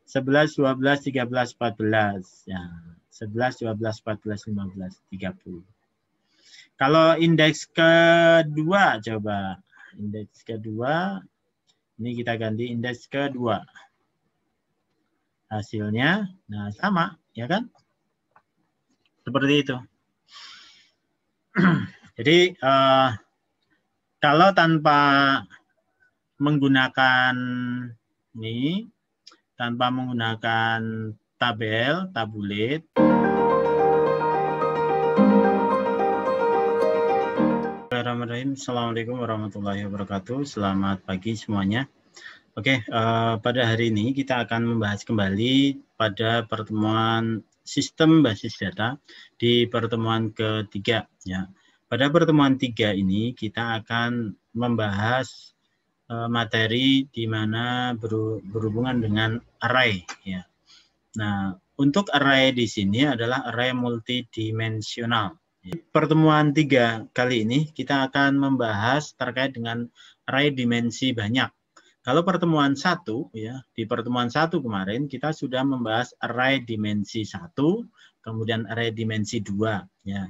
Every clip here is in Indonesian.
11, 12, 13, 14. Ya, 11, 12, 14, 15, 30. Kalau indeks kedua, coba. Indeks kedua, ini kita ganti indeks kedua. Hasilnya, nah sama, ya kan? Seperti itu. Jadi, kalau tanpa menggunakan ini, tanpa menggunakan tabel, tabulet, Assalamualaikum warahmatullahi wabarakatuh. Selamat pagi semuanya. Oke, pada hari ini kita akan membahas kembali pada pertemuan sistem basis data di pertemuan ketiga. Ya. Pada pertemuan 3 ini kita akan membahas materi di mana berhubungan dengan array. Ya. Nah, untuk array di sini adalah array multidimensional. Pertemuan 3 kali ini kita akan membahas terkait dengan array dimensi banyak. Kalau pertemuan 1 ya, di pertemuan 1 kemarin kita sudah membahas array dimensi 1, kemudian array dimensi 2 ya.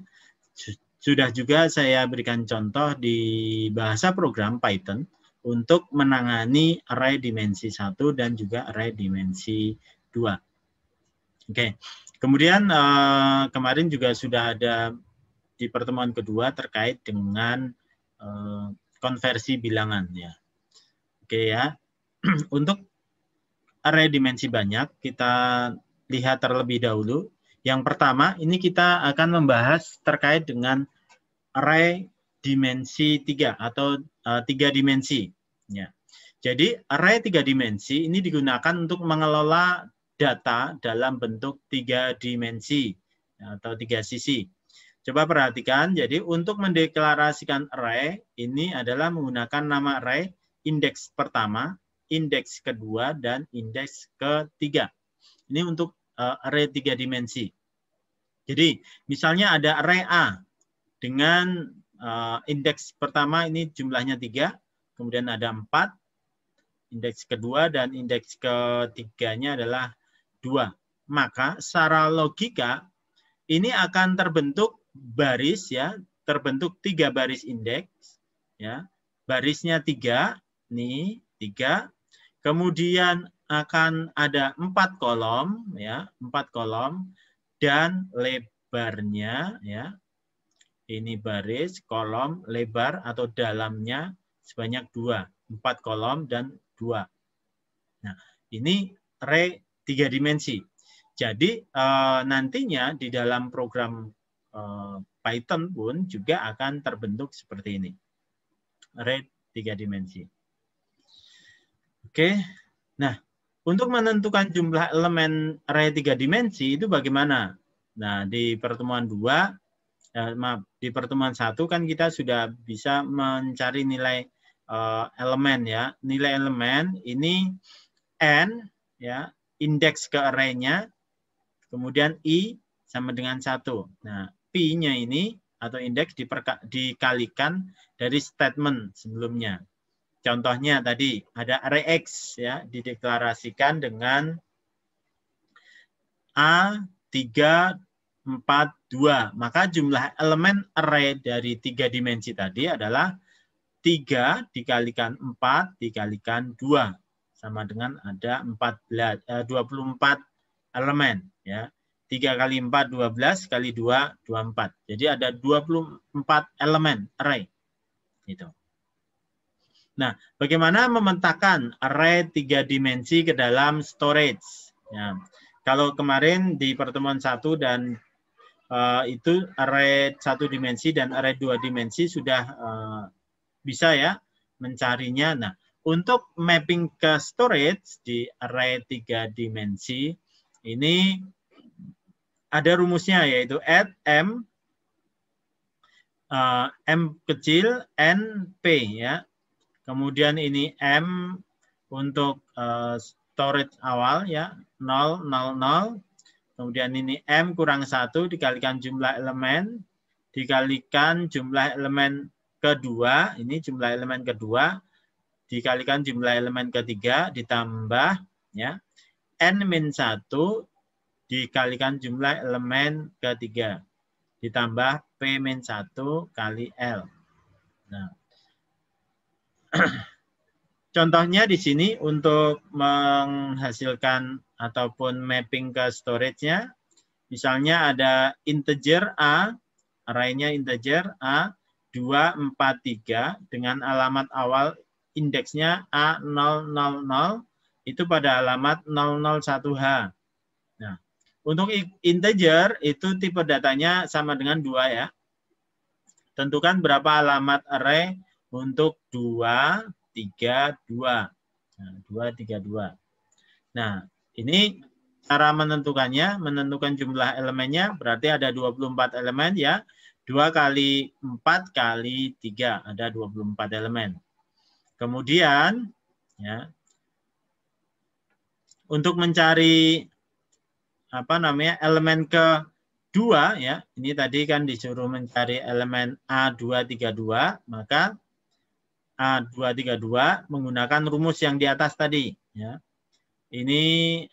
Sudah juga saya berikan contoh di bahasa program Python untuk menangani array dimensi 1 dan juga array dimensi 2. Oke. Kemudian kemarin juga sudah ada di pertemuan kedua terkait dengan konversi bilangan ya. Oke ya. Untuk array dimensi banyak kita lihat terlebih dahulu. Yang pertama ini kita akan membahas terkait dengan array dimensi 3 atau 3 dimensi ya. Jadi array 3 dimensi ini digunakan untuk mengelola data dalam bentuk 3 dimensi atau 3 sisi. Coba perhatikan, jadi untuk mendeklarasikan array, ini adalah menggunakan nama array indeks pertama, indeks kedua, dan indeks ketiga. Ini untuk array 3 dimensi. Jadi, misalnya ada array A dengan indeks pertama ini jumlahnya 3, kemudian ada 4, indeks kedua, dan indeks ketiganya adalah 2. Maka secara logika, ini akan terbentuk baris ya, terbentuk 3 baris indeks ya. Barisnya 3, nih 3. Kemudian akan ada 4 kolom ya, 4 kolom dan lebarnya ya. Ini baris, kolom, lebar atau dalamnya sebanyak 2, 4 kolom dan 2. Nah, ini array 3 dimensi. Jadi nantinya di dalam program Python pun juga akan terbentuk seperti ini. Array 3 dimensi. Oke. Nah, untuk menentukan jumlah elemen array 3 dimensi itu bagaimana? Nah, di pertemuan 2, di pertemuan 1 kan kita sudah bisa mencari nilai elemen ya. Nilai elemen ini n ya, indeks ke array-nya, kemudian I sama dengan 1. Nah, P-nya ini atau indeks dikalikan dari statement sebelumnya. Contohnya tadi ada array X ya, dideklarasikan dengan A3, 4, 2. Maka jumlah elemen array dari 3 dimensi tadi adalah 3 dikalikan 4 dikalikan 2. Sama dengan ada 24 elemen ya. 3 kali 4 12 kali 2 24. Jadi ada 24 elemen array. Gitu. Nah, bagaimana memetakan array 3 dimensi ke dalam storage? Ya. Kalau kemarin di pertemuan 1 dan itu array 1 dimensi dan array 2 dimensi sudah bisa ya mencarinya. Nah, untuk mapping ke storage di array 3 dimensi ini ada rumusnya yaitu add m kecil n p ya. Kemudian ini m untuk storage awal ya 0 0 0. Kemudian ini m kurang 1 dikalikan jumlah elemen dikalikan jumlah elemen kedua, ini jumlah elemen kedua dikalikan jumlah elemen ketiga ditambah ya N-1 dikalikan jumlah elemen ketiga. Ditambah P-1 kali L. Nah, contohnya di sini untuk menghasilkan ataupun mapping ke storage-nya, misalnya ada integer A, array-nya integer A, 243 dengan alamat awal indeksnya A000, itu pada alamat 001H. Nah, untuk integer itu tipe datanya sama dengan 2 ya. Tentukan berapa alamat array untuk 2, 3, 2. Nah, 2, 3, 2. Nah, ini cara menentukannya, menentukan jumlah elemennya, berarti ada 24 elemen ya. 2 kali 4 kali 3, ada 24 elemen. Kemudian, ya, untuk mencari elemen kedua, ya, ini tadi kan disuruh mencari elemen A232, maka A232 menggunakan rumus yang di atas tadi, ya. Ini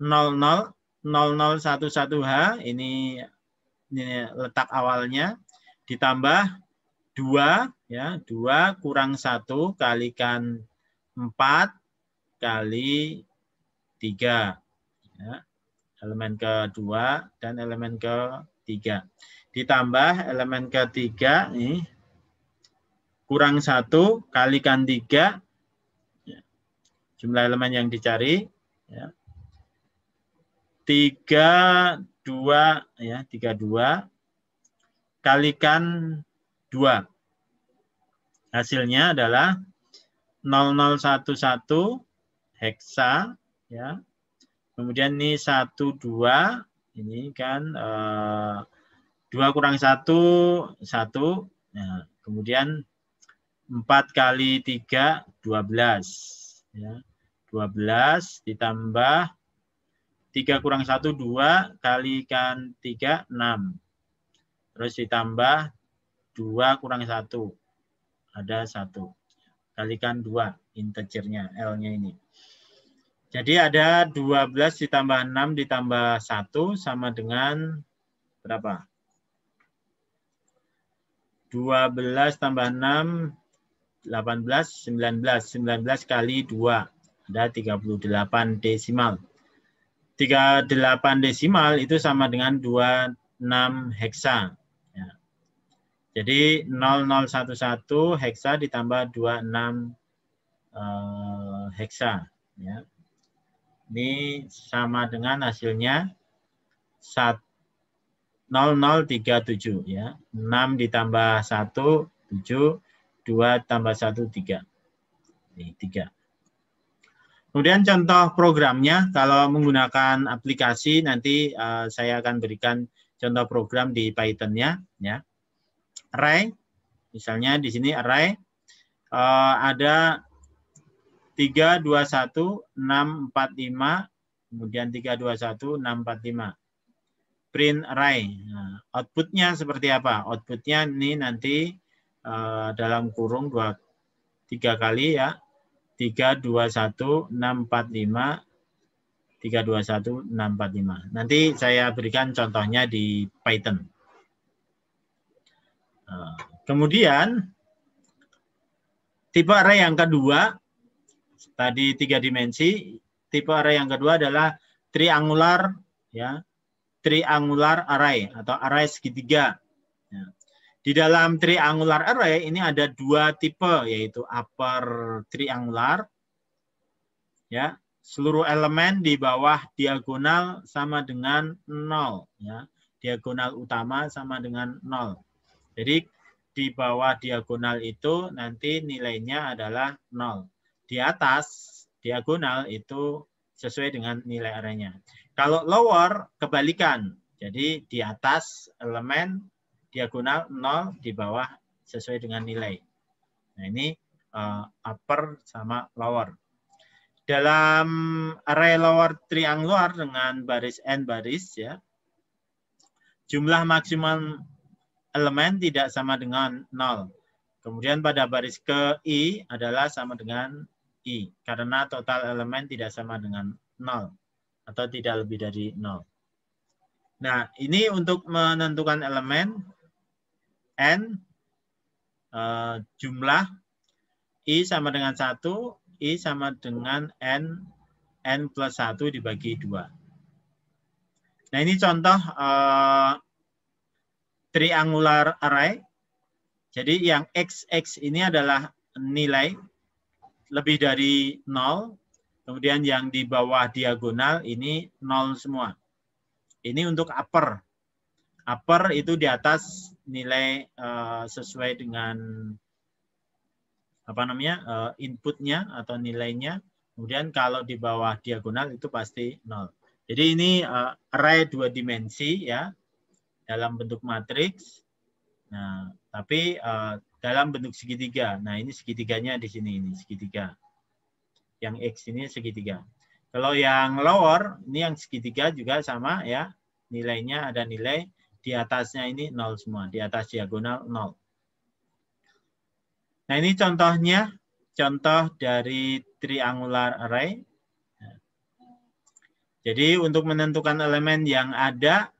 0011H, ini letak awalnya, ditambah 2, ya, 2 kurang 1 kalikan 4 kali 3, ya, elemen kedua dan elemen ketiga. Ditambah elemen ketiga, ini kurang 1 kalikan 3, ya, jumlah elemen yang dicari, ya, 32, ya, 32 kalikan 2. Hasilnya adalah 0011 heksa, ya. Kemudian ini 12, ini kan 2 kurang 1, 1. Nah, kemudian 4 kali 3, 12. Ya. 12 ditambah 3 kurang 1, 2, kalikan 3, 6. Terus ditambah 2 kurang 1, ada 1. Kalikan 2, integernya, L-nya ini. Jadi ada 12 ditambah 6 ditambah 1 sama dengan berapa? 12 tambah 6, 18, 19. 19 kali 2, ada 38 desimal. 38 desimal itu sama dengan 26 heksa. Ya. Jadi 0011 heksa ditambah 26 heksa. Ya. Ini sama dengan hasilnya 0037 ya. 6 ditambah 1 7, 2 tambah 1 3. Ini 3. Kemudian contoh programnya, kalau menggunakan aplikasi nanti saya akan berikan contoh program di Python-nya, ya. Array, misalnya di sini array ada 3, 2, 1, 6, 4, 5, kemudian 3, 2, 1, 6, 4, 5. Print array. Nah, outputnya seperti apa? Outputnya ini nanti dalam kurung 3 kali ya. 3, 2, 1, 6, 4, 5. 3, 2, 1, 6, 4, 5. Nanti saya berikan contohnya di Python. Kemudian tipe array yang kedua, tadi 3 dimensi, tipe array yang kedua adalah triangular, ya, triangular array atau array segitiga. Ya. Di dalam triangular array ini ada 2 tipe, yaitu upper triangular, ya, seluruh elemen di bawah diagonal sama dengan 0, ya, diagonal utama sama dengan 0. Jadi di bawah diagonal itu nanti nilainya adalah 0. Di atas diagonal itu sesuai dengan nilai arraynya. Kalau lower kebalikan. Jadi di atas elemen diagonal 0, di bawah sesuai dengan nilai. Nah, ini upper sama lower. Dalam array lower triangular dengan baris n baris, ya, jumlah maksimum elemen tidak sama dengan 0. Kemudian pada baris ke I adalah sama dengan I, karena total elemen tidak sama dengan 0 atau tidak lebih dari 0. Nah, ini untuk menentukan elemen N, jumlah I sama dengan 1, I sama dengan N plus 1 dibagi 2. Nah, ini contoh triangular array. Jadi yang XX ini adalah nilai lebih dari 0. Kemudian yang di bawah diagonal ini 0 semua. Ini untuk upper. Upper itu di atas nilai sesuai dengan apa namanya inputnya atau nilainya. Kemudian kalau di bawah diagonal itu pasti 0. Jadi ini array 2 dimensi ya dalam bentuk matriks. Nah, tapi dalam bentuk segitiga. Nah, ini segitiganya di sini, ini segitiga. Yang X ini segitiga. Kalau yang lower, ini yang segitiga juga sama ya. Nilainya ada nilai, di atasnya ini 0 semua. Di atas diagonal 0. Nah, ini contohnya. Contoh dari triangular array. Jadi, untuk menentukan elemen yang ada,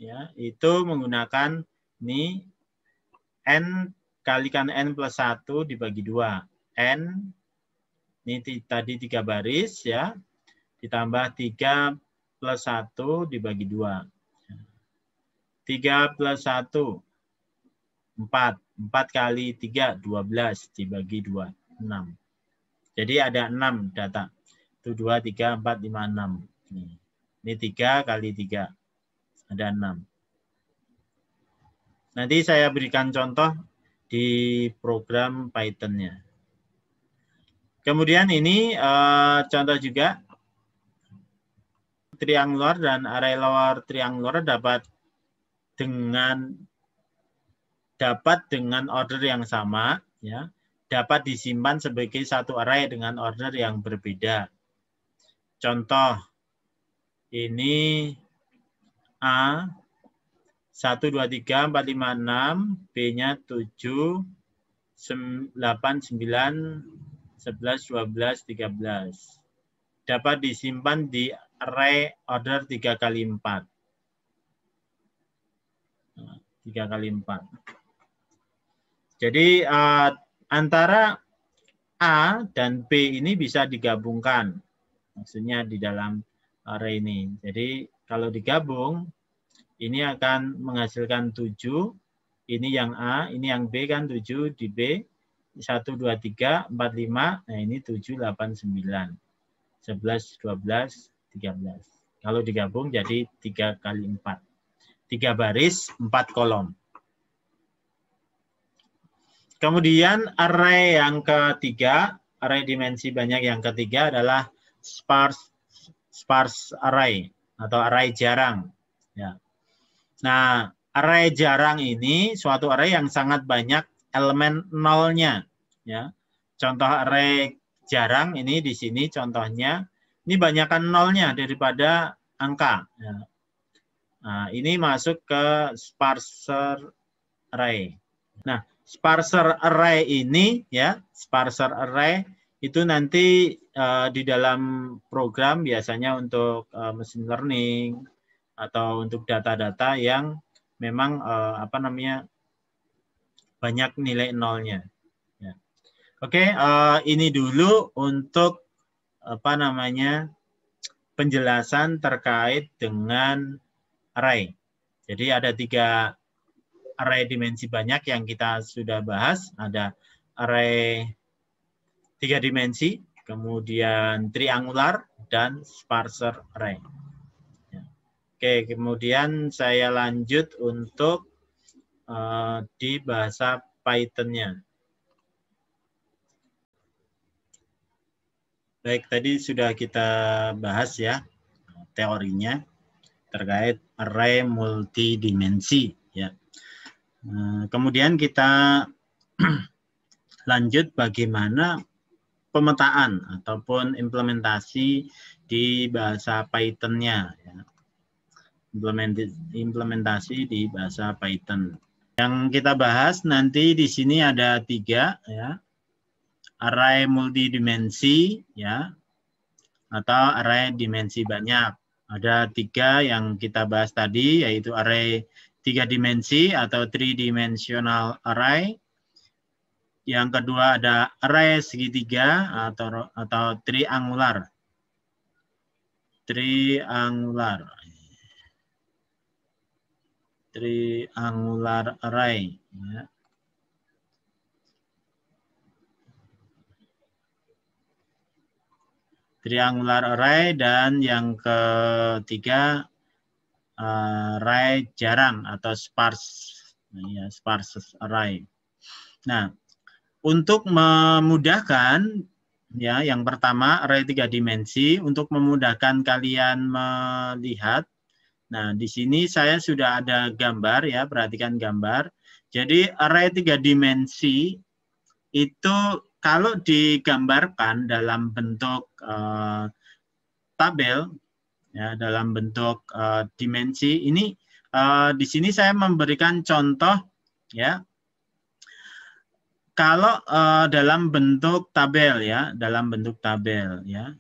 ya, itu menggunakan ini N kalikan N plus 1 dibagi 2. N, ini tadi 3 baris, ya. Ditambah 3 plus 1 dibagi 2. 3 plus 1, 4. 4 kali 3, 12 dibagi 2, 6. Jadi ada 6 data. Itu 2, 3, 4, 5, 6. Ini 3 kali 3. Ada 6. Nanti saya berikan contoh di program Python-nya. Kemudian ini contoh juga triangular dan array lower triangular dapat dengan order yang sama, ya, dapat disimpan sebagai satu array dengan order yang berbeda. Contoh ini A 1, 2, 3, 4, 5, 6, B-nya 7, 8, 9, 11, 12, 13. Dapat disimpan di array order 3 kali 4. 3 kali 4. Jadi antara A dan B ini bisa digabungkan. Maksudnya di dalam array ini. Jadi kalau digabung, ini akan menghasilkan 7. Ini yang A, ini yang B kan 7 di B. 1, 2, 3, 4, 5. Nah ini 7, 8, 9. 11, 12, 13. Kalau digabung jadi 3 kali 4. 3 baris, 4 kolom. Kemudian array yang ketiga, array dimensi banyak yang ketiga adalah sparse array atau array jarang. Ya. Nah, array jarang ini suatu array yang sangat banyak elemen nolnya. Ya. Contoh array jarang ini di sini contohnya, ini banyakkan nolnya daripada angka. Ya. Nah, ini masuk ke sparser array. Nah, sparser array ini ya, sparser array itu nanti di dalam program biasanya untuk machine learning atau untuk data-data yang memang apa namanya banyak nilai nolnya. Ya. Oke, ini dulu untuk apa namanya penjelasan terkait dengan array. Jadi ada 3 array dimensi banyak yang kita sudah bahas. Ada array 3 dimensi, kemudian triangular, dan sparser array. Oke, kemudian saya lanjut untuk di bahasa Python-nya. Baik, tadi sudah kita bahas ya teorinya terkait array multidimensi. Ya. Kemudian kita lanjut bagaimana pemetaan ataupun implementasi di bahasa Python-nya. Ya. Implementasi di bahasa Python. Yang kita bahas nanti di sini ada 3 ya. array multidimensi ya, atau array dimensi banyak. Ada 3 yang kita bahas tadi, yaitu array 3 dimensi atau three-dimensional array. Yang kedua ada array segitiga atau triangular. Triangular array. Ya. Triangular array, dan yang ketiga array jarang atau sparse, ya, sparse array. Nah, untuk memudahkan, ya, yang pertama array 3 dimensi, untuk memudahkan kalian melihat. Nah, di sini saya sudah ada gambar ya, perhatikan gambar. Jadi array 3 dimensi itu kalau digambarkan dalam bentuk tabel, ya, dalam bentuk dimensi ini, di sini saya memberikan contoh ya. Kalau dalam bentuk tabel ya, dalam bentuk tabel ya.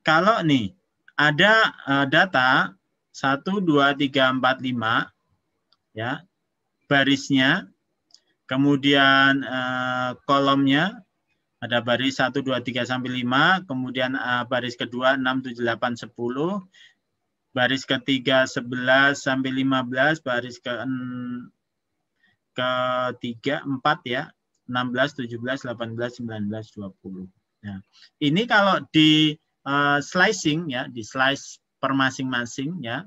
Kalau nih ada data 1 2 3 4 5 ya, barisnya, kemudian kolomnya ada baris 1 2 3 sampai 5, kemudian baris kedua 6 7 8 10, baris ketiga 11 sampai 15, baris ketiga 4 ya, 16 17 18 19 20. Nah, ini kalau di slicing ya, di slice per masing-masing ya,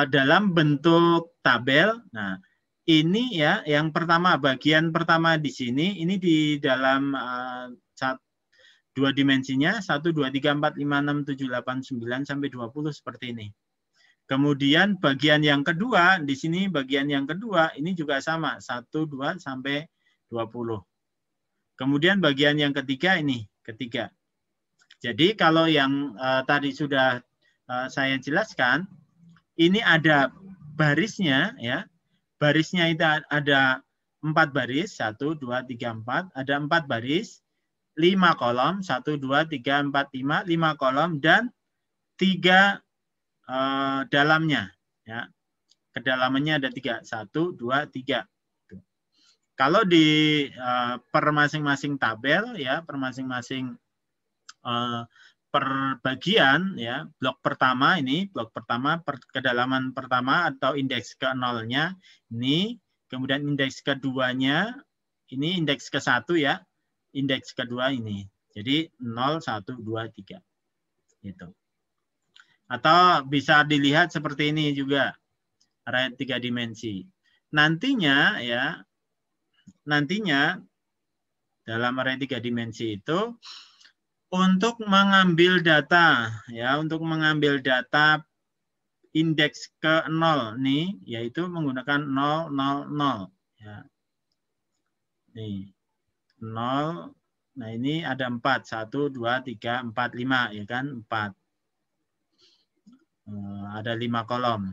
dalam bentuk tabel. Nah, ini ya, yang pertama, bagian pertama di sini, ini di dalam 2 dimensinya 1 2 3 4 5 6 7 8 9 sampai 20 seperti ini. Kemudian bagian yang kedua di sini, bagian yang kedua ini juga sama 1 2 sampai 20. Kemudian bagian yang ketiga ini, ketiga. Jadi kalau yang tadi sudah saya jelaskan, ini ada barisnya ya. Barisnya itu ada 4 baris, 1 2 3 4, ada 4 baris, 5 kolom, 1 2 3 4 5, 5 kolom, dan 3 dalamnya ya. Kedalamannya ada 3, 1 2 3. Kalau di per masing-masing tabel ya, per masing-masing per bagian ya, blok pertama ini, blok pertama, kedalaman pertama atau indeks ke nolnya ini, kemudian indeks keduanya ini, indeks ke 1 ya, indeks kedua ini. Jadi 0 1 2 3 gitu. Atau bisa dilihat seperti ini juga, array 3 dimensi. Nantinya ya, nantinya dalam array 3 dimensi itu, untuk mengambil data ya, untuk mengambil data indeks ke 0 nih, yaitu menggunakan 0 0 0 ya. Nih 0. Nah, ini ada 4, 1 2 3 4 5 ya kan, 4. Ada 5 kolom.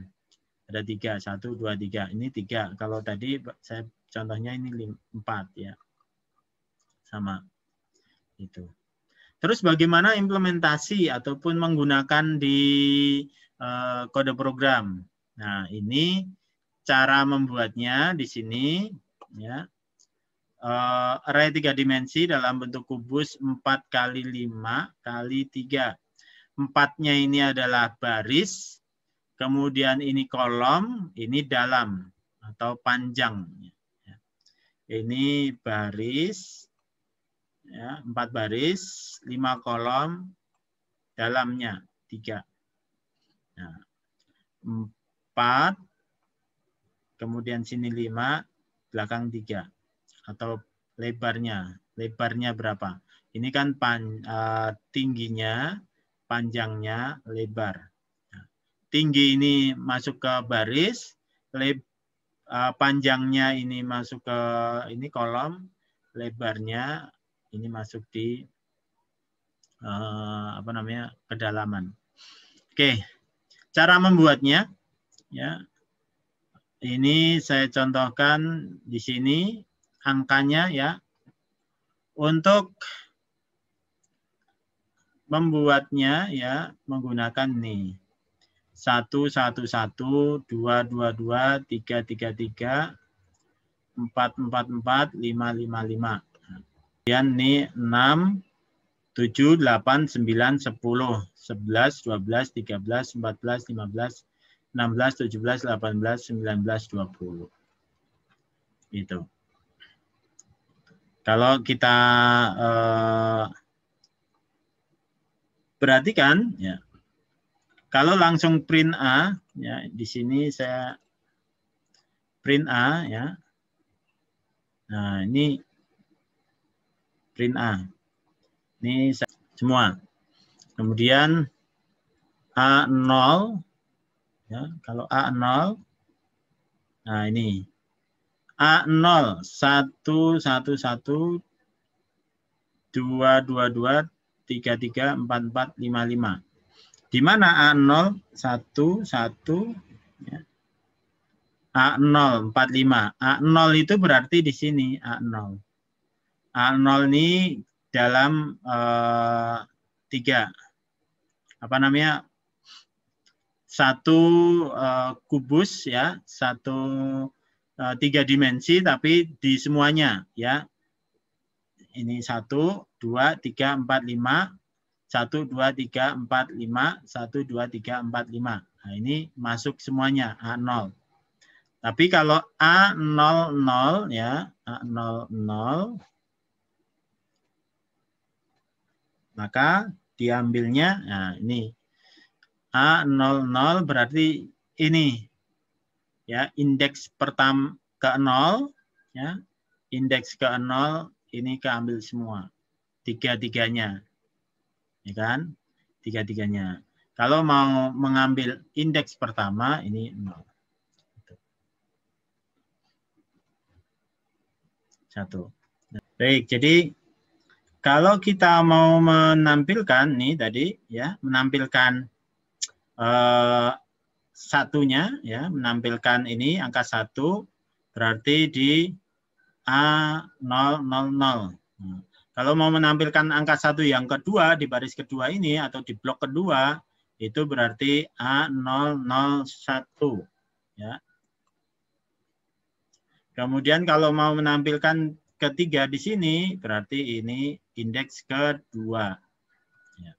Ada 3, 1 2 3. Ini 3. Kalau tadi saya contohnya ini 4 ya. Sama. Itu. Terus bagaimana implementasi ataupun menggunakan di kode program. Nah, ini cara membuatnya di sini ya. Array 3 dimensi dalam bentuk kubus 4 kali 5 kali 3. 4-nya ini adalah baris, kemudian ini kolom, ini dalam atau panjang. Ini baris, ya, 4 baris, 5 kolom, dalamnya 3. Nah, 4, kemudian sini 5, belakang 3. Atau lebarnya berapa? Ini kan tingginya, panjangnya, lebar. Nah, tinggi ini masuk ke baris, panjangnya ini masuk ke ini kolom, lebarnya ini masuk di kedalaman. Oke, cara membuatnya ya. Ini saya contohkan di sini angkanya ya. Untuk membuatnya ya menggunakan nih 1 1 1 2 2 2 3 3 3 4 4 4 5 5 5. Kemudian nih 6 7 8 9 10 11 12 13 14 15 16 17 18 19 20. Itu. Kalau kita perhatikan ya. Kalau langsung print A ya, di sini saya print A ya. Nah, ini print A. Ini semua. Kemudian A0 ya, kalau A0 nah ini A0 1 1 1 2 2 2 2 3 3 4 4 5 5. Di mana A0 1 1 ya. A0 45. A0 itu berarti di sini A0. A0 ini dalam 3 apa namanya? Satu kubus ya, satu 3 dimensi tapi di semuanya ya. Ini 1 2 3 4 5 1 2 3 4 5 1 2 3 4 5. Nah, ini masuk semuanya A0. Tapi kalau A00 ya, A00 maka diambilnya nah ini A00 berarti ini ya, indeks pertama ke 0 ya. Indeks ke 0 ini keambil semua. Tiga-tiganya. Ya kan? Tiga-tiganya. Kalau mau mengambil indeks pertama ini 0. 1. Baik, jadi kalau kita mau menampilkan nih tadi ya, menampilkan satunya ya, menampilkan ini angka 1 berarti di A000. Kalau mau menampilkan angka 1 yang kedua di baris kedua ini atau di blok kedua itu berarti A001 ya. Kemudian kalau mau menampilkan ketiga di sini berarti ini indeks kedua. Ya.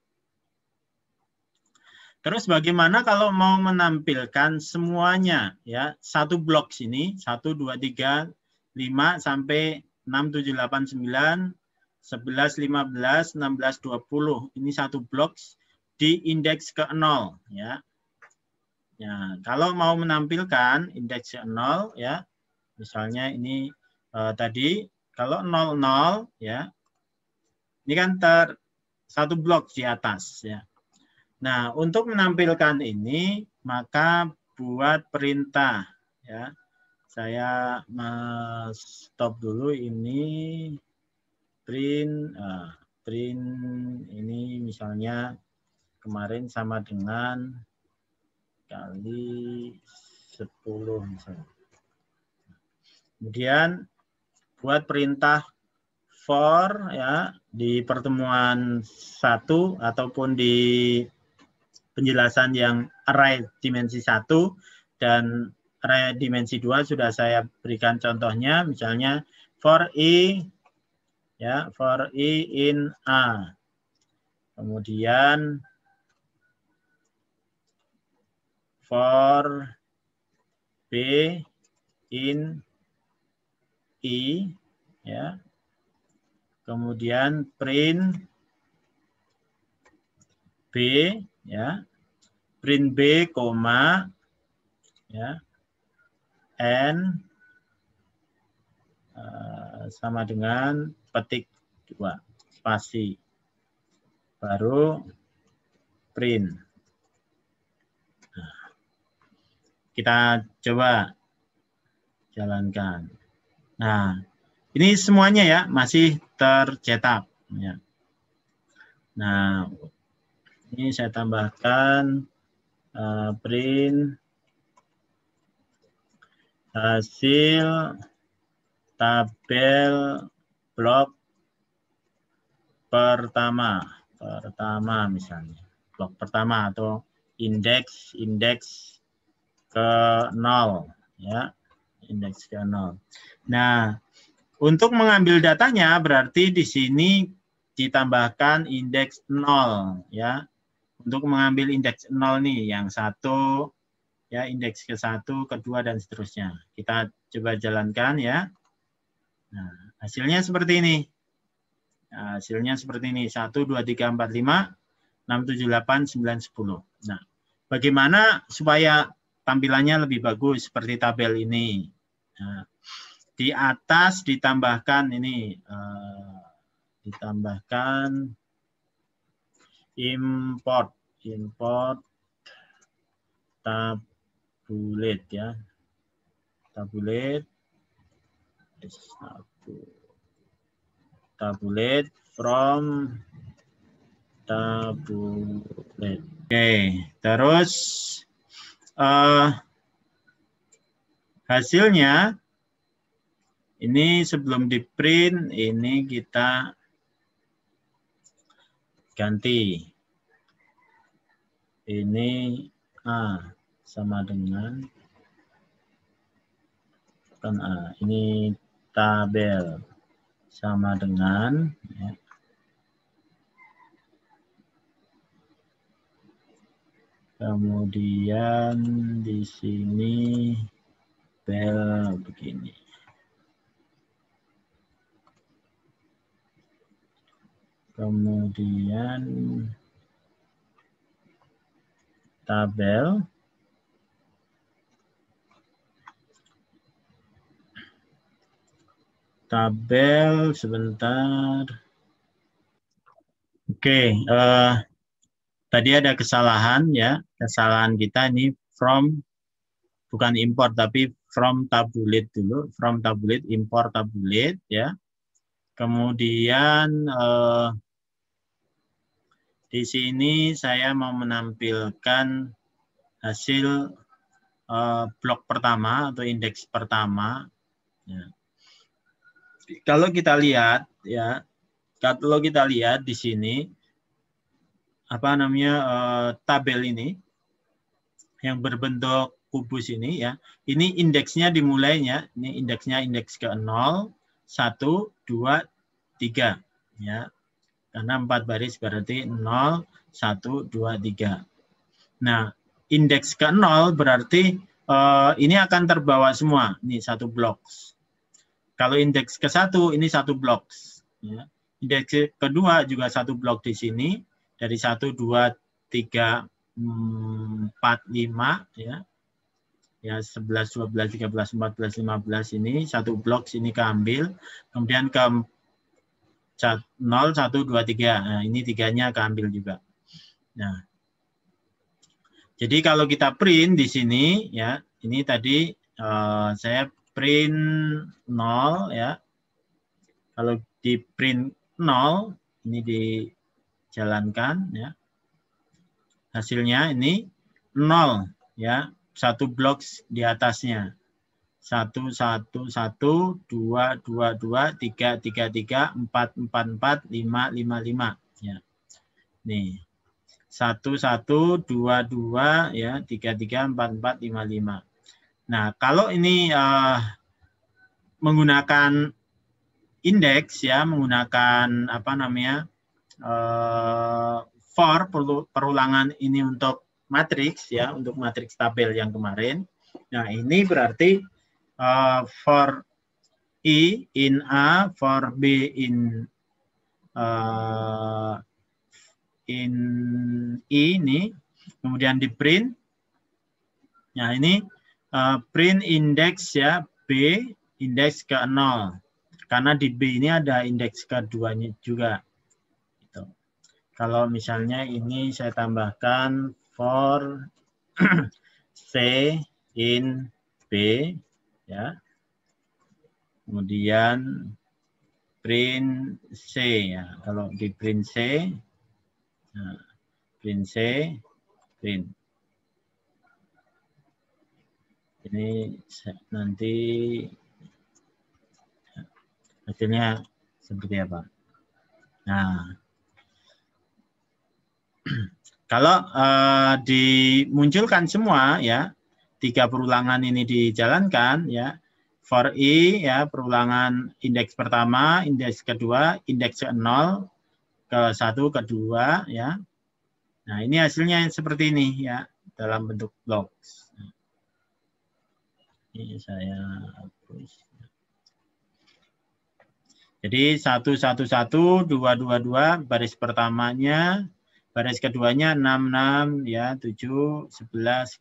Terus bagaimana kalau mau menampilkan semuanya ya, satu blok sini 1 2 3 5 sampai 6 7 8 9 11 15 16 20. Ini satu blok di indeks ke 0 ya. Ya, kalau mau menampilkan indeks ke 0 ya. Misalnya ini tadi kalau 00 ya. Ini kan satu blok di atas ya. Nah, untuk menampilkan ini maka buat perintah ya. Saya stop dulu ini print ini misalnya kemarin sama dengan kali 10 misalnya. Kemudian buat perintah for ya di pertemuan 1 ataupun di penjelasan yang array dimensi 1 dan array dimensi 2 sudah saya berikan contohnya, misalnya for i ya, for i in A. Kemudian for b in i ya. Kemudian print b ya. Print b koma ya. N sama dengan petik 2 spasi. Baru print. Nah, kita coba jalankan. Nah, ini semuanya ya masih tercetak. Ya. Nah, ini saya tambahkan print hasil tabel blok pertama misalnya, blok pertama atau indeks ke 0 ya, indeks ke 0. Nah, untuk mengambil datanya berarti di sini ditambahkan indeks 0 ya. Untuk mengambil indeks 0 nih yang 1 ya, indeks ke 1, kedua dan seterusnya. Kita coba jalankan ya. Nah, hasilnya seperti ini. Nah, hasilnya seperti ini. 1 2 3 4 5 6 7 8 9 10. Nah, bagaimana supaya tampilannya lebih bagus seperti tabel ini? Nah, di atas ditambahkan ini, ditambahkan import tabulet ya, tabulet from tabulet. Oke, terus hasilnya ini sebelum di print ini kita ganti. Ini A sama dengan kan A. Ini tabel sama dengan ya. Kemudian di sini bel begini. Kemudian tabel sebentar. Oke, tadi ada kesalahan ya. Kesalahan kita ini from, bukan import tapi from tabulet dulu. From tabulet, import tabulet ya. Kemudian di sini saya mau menampilkan hasil blok pertama atau indeks pertama. Ya. Kalau kita lihat ya, kalau kita lihat di sini apa namanya tabel ini yang berbentuk kubus ini ya, ini indeksnya dimulainya, ini indeksnya indeks ke 0, 1, 2, 3 ya. Karena 4 baris berarti 0, 1, 2, 3. Nah, indeks ke 0 berarti ini akan terbawa semua. Ini satu blok. Kalau indeks ke 1 ini satu blok. Ya. Indeks kedua juga satu blok di sini. Dari 1, 2, 3, 4, 5 ya. Ya 11, 12, 13, 14, 15 ini satu blok sini keambil. Kemudian ke 0, 1, 2, 3. Nah, ini tiganya keambil juga. Nah, jadi kalau kita print di sini, ya, ini tadi saya print 0, ya. Kalau di print 0, ini dijalankan, ya. Hasilnya ini 0, ya, satu blok di atasnya. 1, 1, 1, 2, 2, 2, 3, 3, 3, 4, 4, 4, 5, 5, 5. Ya. Nih. 1, 1, 2, 2, ya, 3, 3, 4, 4, 5, 5. Nah, kalau ini menggunakan indeks, ya, menggunakan apa namanya, for perulangan ini untuk matriks, ya, untuk matriks tabel yang kemarin. Nah, ini berarti for I in A, for B in I ini, kemudian di print. Nah, ini print index ya, B indeks ke 0. Karena di B ini ada indeks keduanya juga. Gitu. Kalau misalnya ini saya tambahkan for C in B, ya. Kemudian print C ya. Kalau di print C, nah, print C, print. Ini nanti hasilnya seperti apa. Nah, Kalau dimunculkan semua ya, 3 perulangan ini dijalankan ya, for I ya, perulangan indeks pertama, indeks kedua, indeks ke-0, ke-1, ke-2 ya. Nah, ini hasilnya seperti ini ya, dalam bentuk blocks. Ini saya hapus. Jadi 1, 1, 1, 2, 2, 2, baris pertamanya, baris keduanya 6, 6, ya, 7, 11,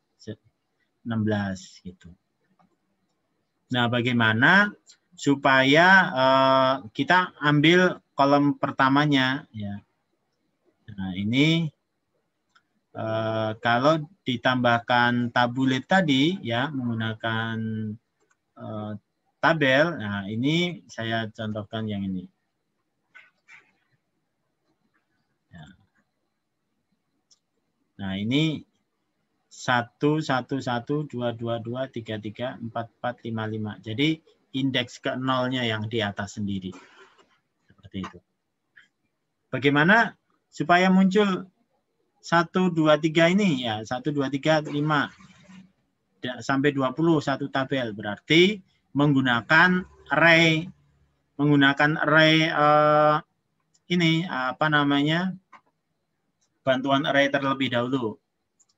16 gitu. Nah, bagaimana supaya kita ambil kolom pertamanya ya. Nah, ini kalau ditambahkan tabulet tadi ya, menggunakan tabel, nah ini saya contohkan yang ini. Ya. Nah, ini 1, 1, 1, 2, 2, 2, 3, 3, 4, 4, 5, 5. Jadi indeks ke-0-nya yang di atas sendiri. Seperti itu. Bagaimana supaya muncul 1, 2, 3 ini? Ya, 1, 2, 3, 5. Sampai 20 satu tabel. Berarti menggunakan array. Menggunakan array ini, apa namanya? Bantuan array terlebih dahulu.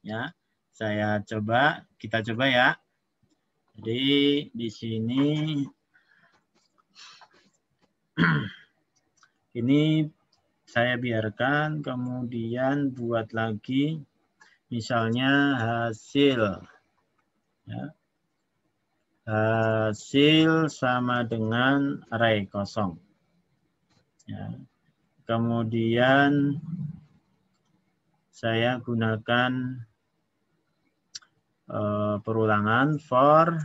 Ya. Kita coba ya. Jadi di sini ini saya biarkan, kemudian buat lagi misalnya hasil ya. Hasil sama dengan array kosong. Ya. Kemudian saya gunakan perulangan for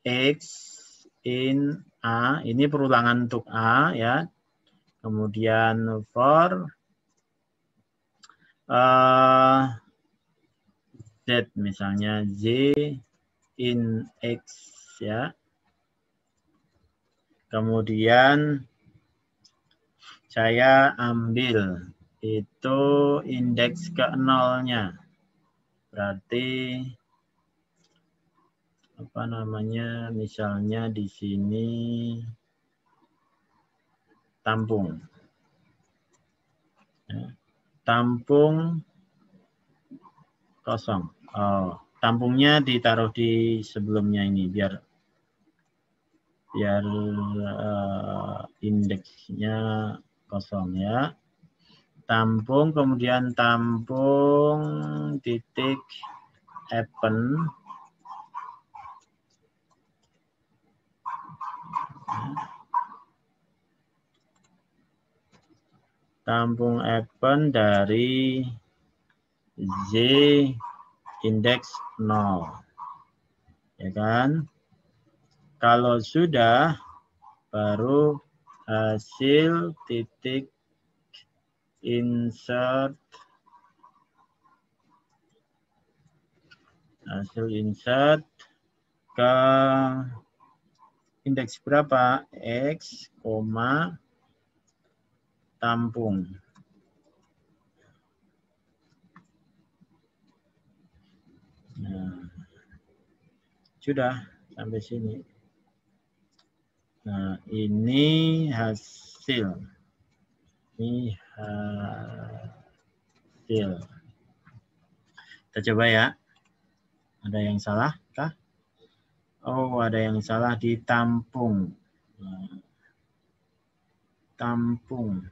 X in A, ini perulangan untuk A ya. Kemudian for Z, misalnya Z in X ya. Kemudian saya ambil itu indeks ke-0-nya. Berarti apa namanya? Misalnya di sini tampung. Ya. Tampung kosong. Oh, tampungnya ditaruh di sebelumnya ini biar indeksnya kosong ya. Tampung, kemudian tampung titik append. Tampung append dari Z indeks 0. Ya kan? Kalau sudah, baru hasil titik insert. Hasil insert ke indeks berapa? X, tampung. Nah, sudah sampai sini. Nah, ini hasil. Ini hasil. Kita coba ya. Ada yang salah kah? Oh, ada yang salah di tampung. Nah, tampung.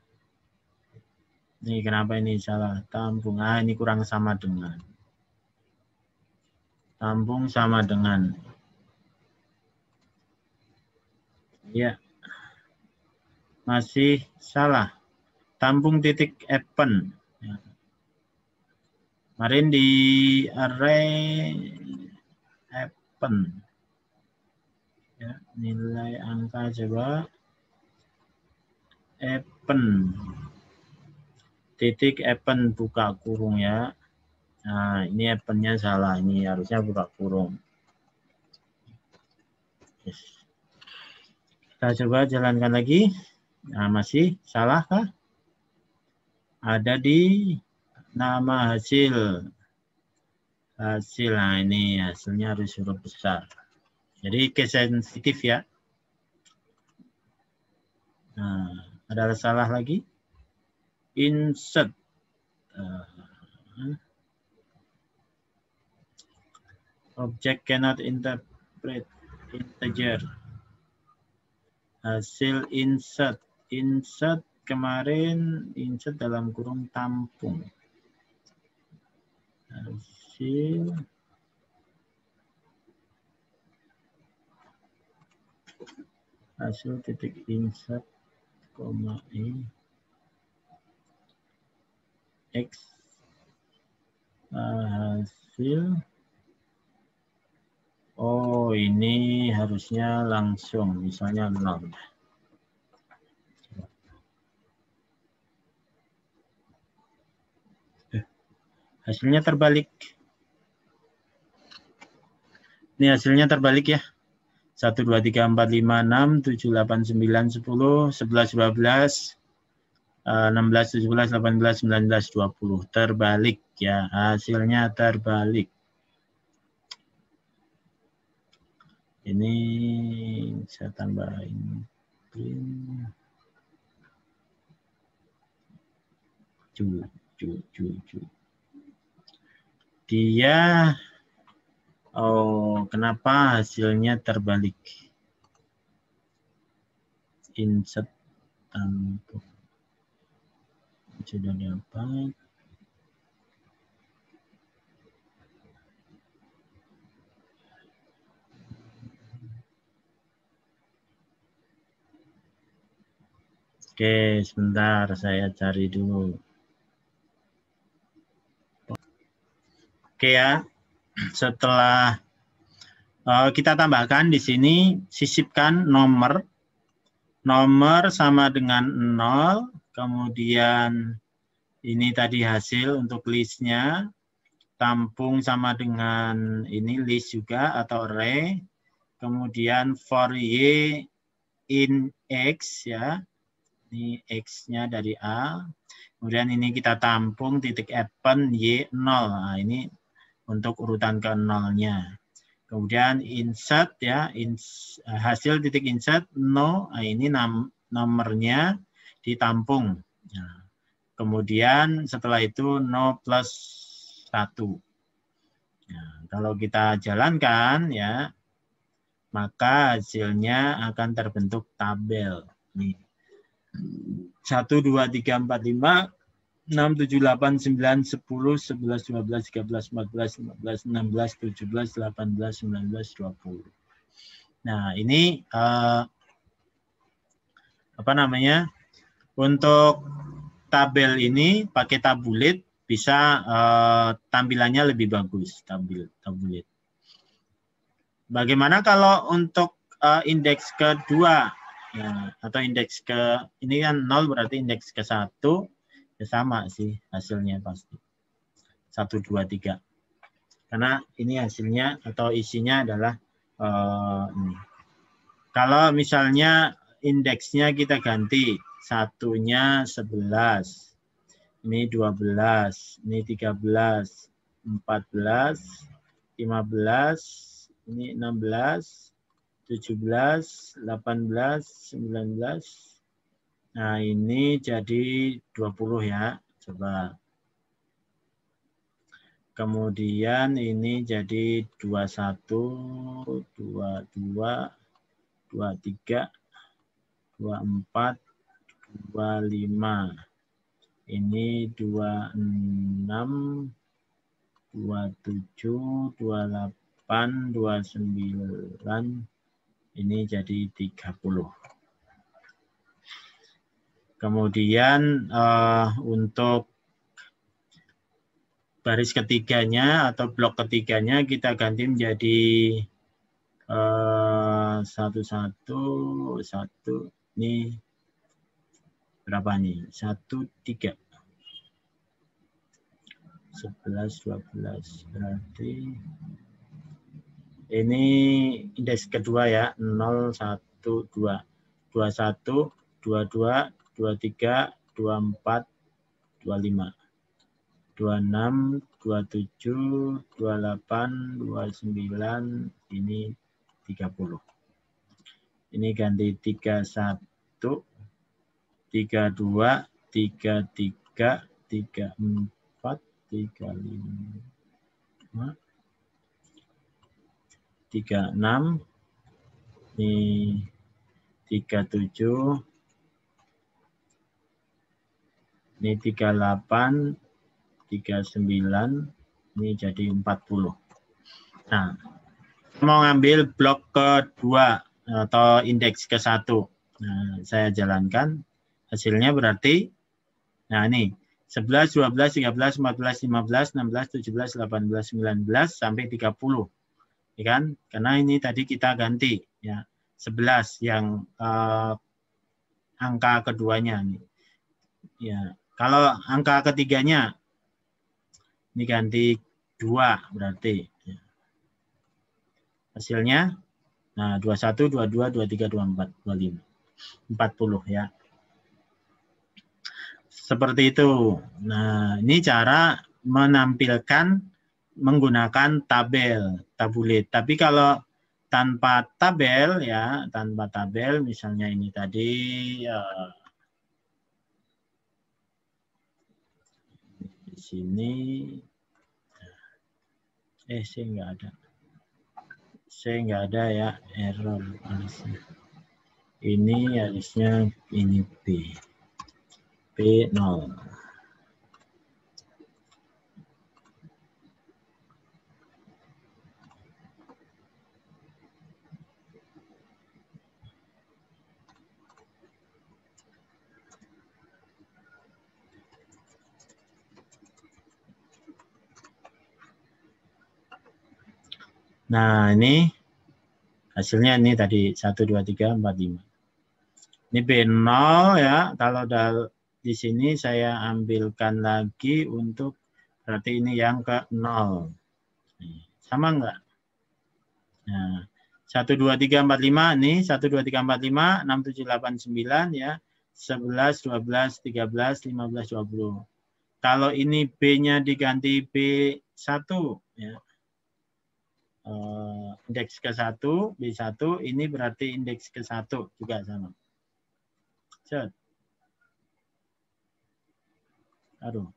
Ini kenapa ini salah? Tampung. Ah, ini kurang sama dengan. Tampung sama dengan. Ya. Masih salah. Tampung titik append. Ya. Kemarin di array append. Ya, nilai angka coba. Append. Titik append buka kurung ya. Nah, ini append-nya salah. Ini harusnya buka kurung. Yes. Kita coba jalankan lagi. Nah, masih salah kah? ada di nama hasil. Nah ini hasilnya harus huruf besar. Jadi case sensitif ya. Nah, ada salah lagi? Insert. Object cannot interpret integer. Hasil insert. Insert kemarin insert dalam kurung tampung. Hasil titik insert koma x hasil. Oh, ini harusnya langsung, misalnya 0. Hasilnya terbalik. Ini hasilnya terbalik ya. 1, 2, 3, 4, 5, 6, 7, 8, 9, 10, 11, 12, 16, 17, 18, 19, 20. Terbalik ya. Hasilnya terbalik. Ini saya tambahin. Dia, oh kenapa hasilnya terbalik? Insert tampung. Sudah dapat. Oke, sebentar saya cari dulu. Oke ya, setelah kita tambahkan di sini, sisipkan nomor. Nomor sama dengan 0, kemudian ini tadi hasil untuk listnya. Tampung sama dengan ini list juga atau array. Kemudian for y in x ya. Ini x-nya dari A. Kemudian ini kita tampung titik append y0. Nah, ini untuk urutan ke 0-nya. Kemudian insert ya, hasil titik insert no. Nah, ini nomornya ditampung. Nah, kemudian setelah itu no plus 1. Nah, kalau kita jalankan ya, maka hasilnya akan terbentuk tabel. Nih. 1, 2, 3, 4, 5, 6, 7, 8, 9, 10, 11, 12, 13, 14, 15, 16, 17, 18, 19, 20. Nah, ini apa namanya? Untuk tabel ini pakai tabulit bisa tampilannya lebih bagus, tabulit. Bagaimana kalau untuk indeks kedua? Ya, atau indeks ini kan 0 berarti indeks ke 1 ya sama sih hasilnya pasti 1, 2, 3 karena ini hasilnya atau isinya adalah ini. Kalau misalnya indeksnya kita ganti, satunya 11, ini 12, ini 13, 14, 15, ini 16, 17, 18, 19. Nah, ini jadi 20 ya. Coba. Kemudian ini jadi 21, 22, 23, 24, 25. Ini 26, 27, 28, 29. Ini jadi 30. Kemudian untuk baris ketiganya atau blok ketiganya kita ganti menjadi 1, 1, 1. Ini berapa nih? 1, 3. 11, 12. Berarti ini indeks kedua ya, 0, 1, 2, 21, 22, 23, 24, 25. 26, 27, 28, 29, ini 30. Ini ganti 31, 32, 33, 34, 35, 36, ini 37, ini 38, 39, ini jadi 40. Nah, mau ngambil blok kedua atau indeks ke-1. Nah, saya jalankan. Hasilnya berarti, nah ini, 11, 12, 13, 14, 15, 16, 17, 18, 19, sampai 30. Ya kan? Karena ini tadi kita ganti. Ya, 11 yang angka keduanya. Ya, kalau angka ketiganya, ini ganti 2 berarti. Hasilnya, nah 21, 22, 23, 24, 25. 40 ya. Seperti itu. Nah, ini cara menampilkan menggunakan tabulet. Tapi kalau tanpa tabel ya, tanpa tabel misalnya ini tadi di sini saya nggak ada. Saya nggak ada ya, error harusnya. Ini harusnya ini P0. Nah, ini hasilnya ini tadi 1, 2, 3, 4, 5. Ini B0 ya. Kalau di sini saya ambilkan lagi untuk berarti ini yang ke 0. Sama enggak? Nah, 1, 2, 3, 4, 5. Nih, 1, 2, 3, 4, 5, 6, 7, 8, 9 ya. 11, 12, 13, 15, 20. Kalau ini B-nya diganti B1 ya. Indeks ke-1, B1, ini berarti indeks ke-1 juga sama. Set. Aduh.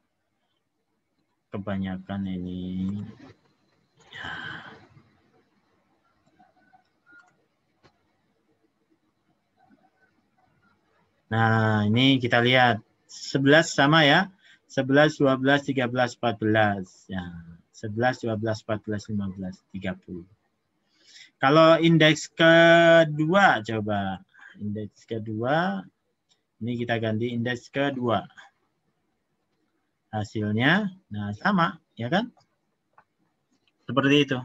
Kebanyakan ini. Nah, ini kita lihat. 11 sama ya. 11, 12, 13, 14. Ya. 11, 12, 14, 15, 30. Kalau indeks kedua, coba. Indeks kedua, ini kita ganti indeks kedua. Hasilnya, nah sama, ya kan? Seperti itu.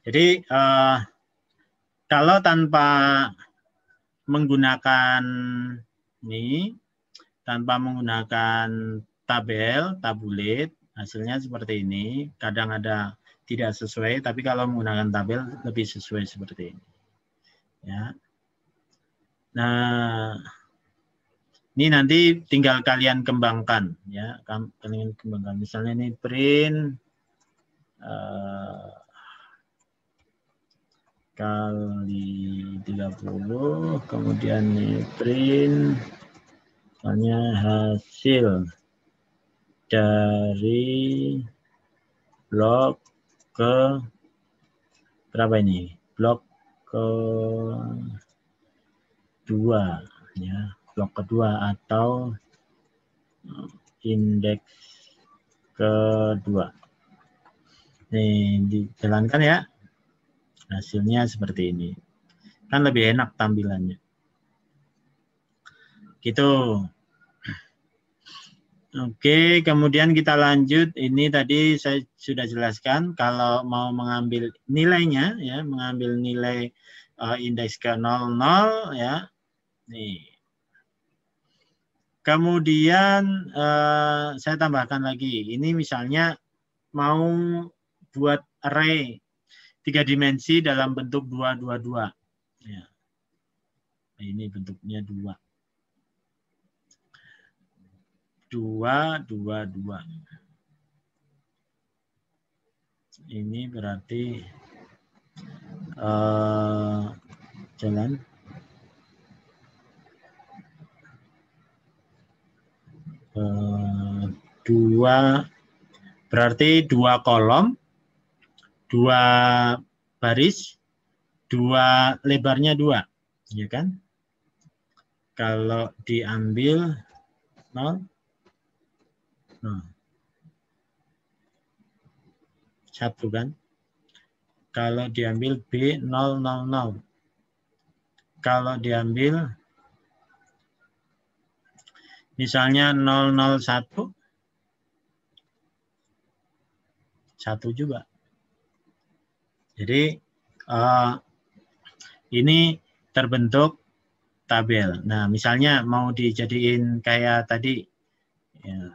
Jadi, kalau tanpa menggunakan ini, tanpa menggunakan tabulet, hasilnya seperti ini. Kadang ada tidak sesuai, tapi kalau menggunakan tabel lebih sesuai seperti ini. Ya. Nah, ini nanti tinggal kalian kembangkan, ya. Kalian kembangkan. Misalnya ini print kali 30, kemudian ini print misalnya hasil dari blok ke berapa ini? Blok ke 2 ya, blok kedua atau indeks kedua. Nih dijalankan ya. Hasilnya seperti ini. Kan lebih enak tampilannya. Gitu. Oke, kemudian kita lanjut. Ini tadi saya sudah jelaskan kalau mau mengambil nilainya ya, mengambil nilai indeks ke 00 ya. Nih. Kemudian saya tambahkan lagi. Ini misalnya mau buat array 3 dimensi dalam bentuk 2, 2, 2. Ya. Ini bentuknya 2. 2, 2, 2. Ini berarti jalan 2, berarti 2 kolom, 2 baris, 2 lebarnya 2, ya kan? Kalau diambil 0, 1 kan? Kalau diambil B 0, 0, 0. Kalau diambil misalnya 001, 1 juga. Jadi ini terbentuk tabel. Nah, misalnya mau dijadiin kayak tadi, ya,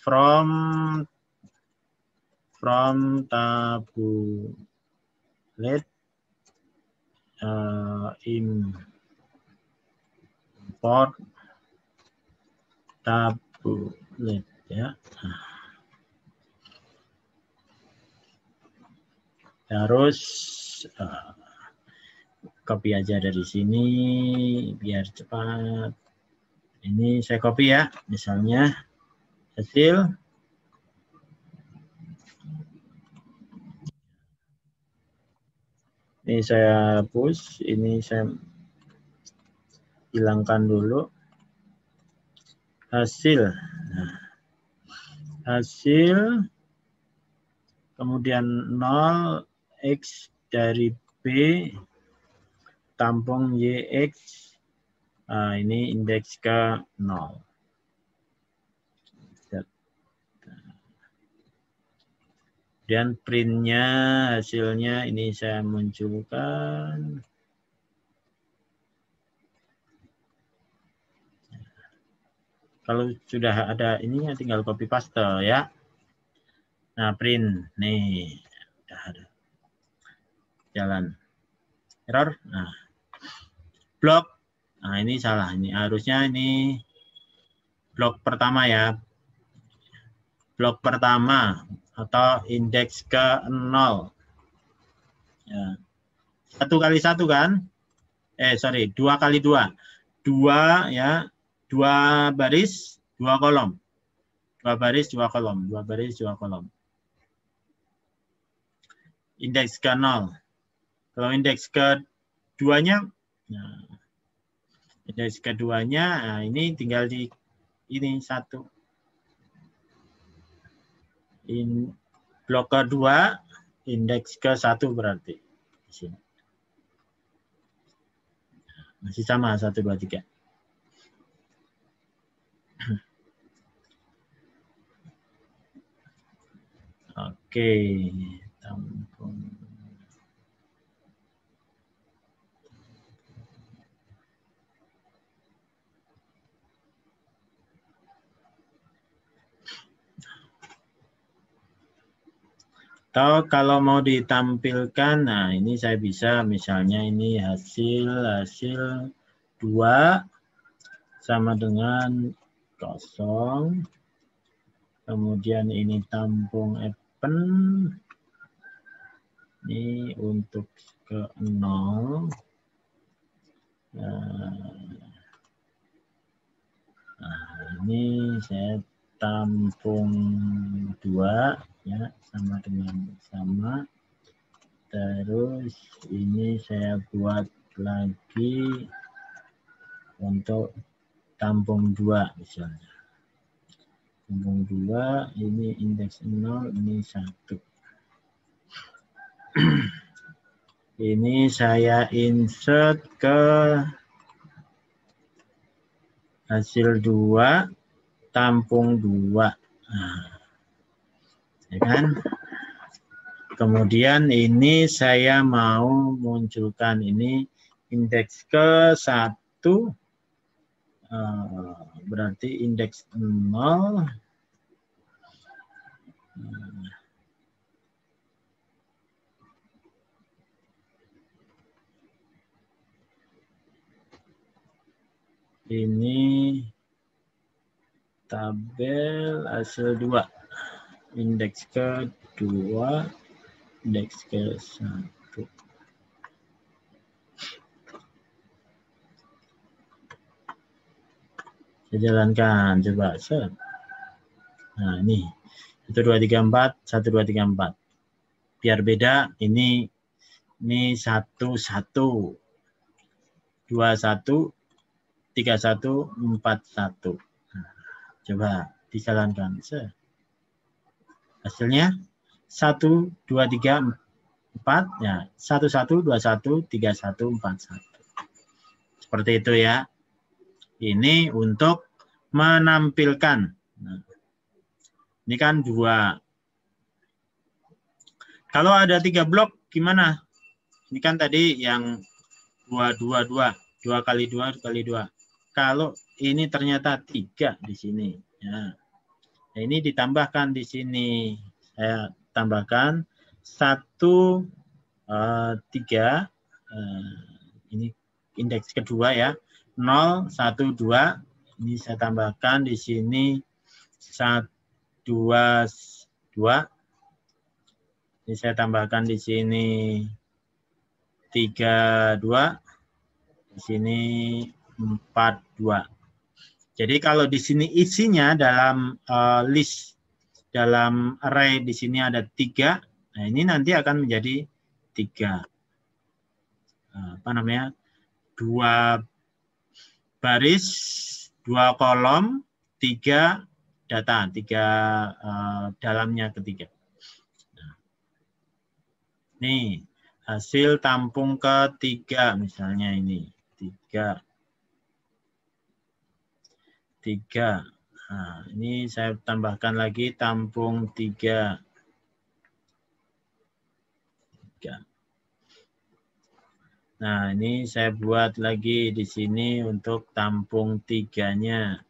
from tabulate import tabulate, ya. Terus copy aja dari sini biar cepat. Ini saya copy ya, misalnya hasil. Ini saya hapus, ini saya hilangkan dulu. Hasil. Nah, hasil, kemudian 0, X dari B, tampung YX, ini indeks ke 0. Dan printnya, hasilnya ini saya munculkan. Kalau sudah ada ininya tinggal copy paste ya. Nah, print nih udah ada. Jalan error. Nah, blok. Nah, ini salah. Ini harusnya ini blok pertama ya. Blok pertama atau indeks ke 0. Ya. 1 kali 1 kan? Sorry, 2 kali 2. 2 ya. 2 baris, 2 kolom. 2 baris, 2 kolom. 2 baris, 2 kolom. Indeks ke 0. Kalau indeks keduanya, nah, indeks keduanya, nah ini tinggal di ini 1. Blok kedua, indeks ke 1 berarti. Di sini. Masih sama, 1, 2, 3. Oke, tampung. Atau kalau mau ditampilkan, nah ini saya bisa misalnya ini hasil 2 sama dengan 0. Kemudian ini tampung open. Ini untuk ke 0. Nah, ini saya tampung 2 ya, sama dengan sama. Terus ini saya buat lagi untuk tampung 2 misalnya. Tampung 2, ini indeks 0, ini 1. Ini saya insert ke hasil 2, tampung 2. Nah, ya kan? Kemudian ini saya mau munculkan ini indeks ke 1, berarti indeks 0. Ini tabel hasil 2. Indeks ke-2, indeks ke-1. Saya jalankan, coba. Nah, ini 1, 2, 3, 4, 1, 2, 3, 4. Biar beda, ini 1, 1, 2, 1, 3, 1, 4, 1. Nah, coba dijalankan. Hasilnya 1, 2, 3, 4. Ya, 1, 1, 2, 1, 3, 1, 4, 1. Seperti itu ya. Ini untuk menampilkan. Nah, ini kan 2. Kalau ada 3 blok gimana? Ini kan tadi yang 2, 2, 2. 2 kali 2 kali 2. Kalau ini ternyata 3 di sini. Ya. Nah, ini ditambahkan di sini. Saya tambahkan 1, 3. Ini indeks kedua ya. 0, 1, 2. Ini saya tambahkan di sini 1, 2, 2. Ini saya tambahkan di sini 3, 2. Di sini 4, 2. Jadi kalau di sini isinya dalam list, dalam array di sini ada 3. Nah, ini nanti akan menjadi 3. 2 baris, 2 kolom, 3 data, 3 dalamnya ketiga. Nah, nih hasil tampung ketiga misalnya ini 3. Nah, ini saya tambahkan lagi tampung 3. Nah, ini saya buat lagi di sini untuk tampung 3-nya.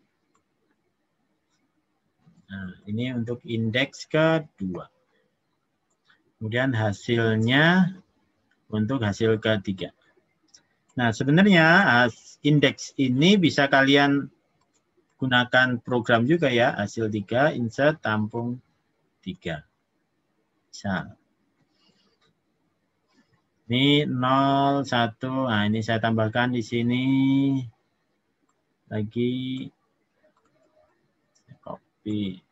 Nah, ini untuk indeks kedua. Kemudian hasilnya untuk hasil ketiga. Nah, sebenarnya indeks ini bisa kalian gunakan program juga ya. Hasil 3, insert, tampung 3. Bisa. Ini 0, 1. Nah, ini saya tambahkan di sini. Lagi. Copy.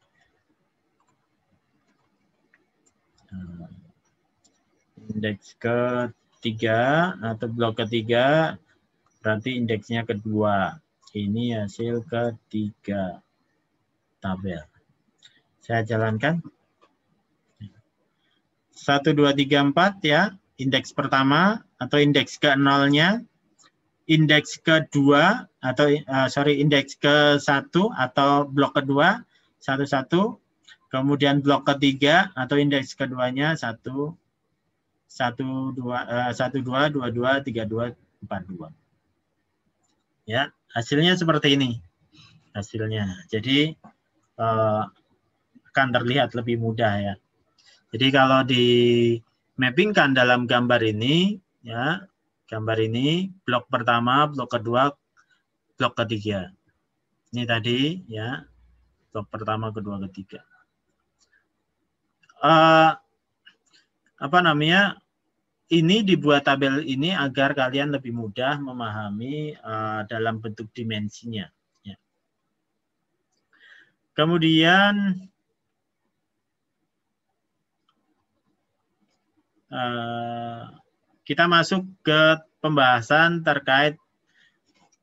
Indeks ketiga atau blok ketiga. Berarti indeksnya kedua. Ini hasil ketiga tabel. Saya jalankan. 1, 2, 3, 4 ya. Indeks pertama atau indeks ke-0-nya, indeks kedua atau indeks ke-1 atau blok kedua 1, 1, kemudian blok ketiga atau indeks keduanya 1, 2, 2, 2, 3, 2, 4, 2. Ya, hasilnya seperti ini. Hasilnya. Jadi akan terlihat lebih mudah ya. Jadi kalau di mappingkan dalam gambar ini, ya, gambar ini blok pertama, blok kedua, blok ketiga. Ini tadi, ya, blok pertama, kedua, ketiga. Ini dibuat tabel ini agar kalian lebih mudah memahami dalam bentuk dimensinya. Ya. Kemudian kita masuk ke pembahasan terkait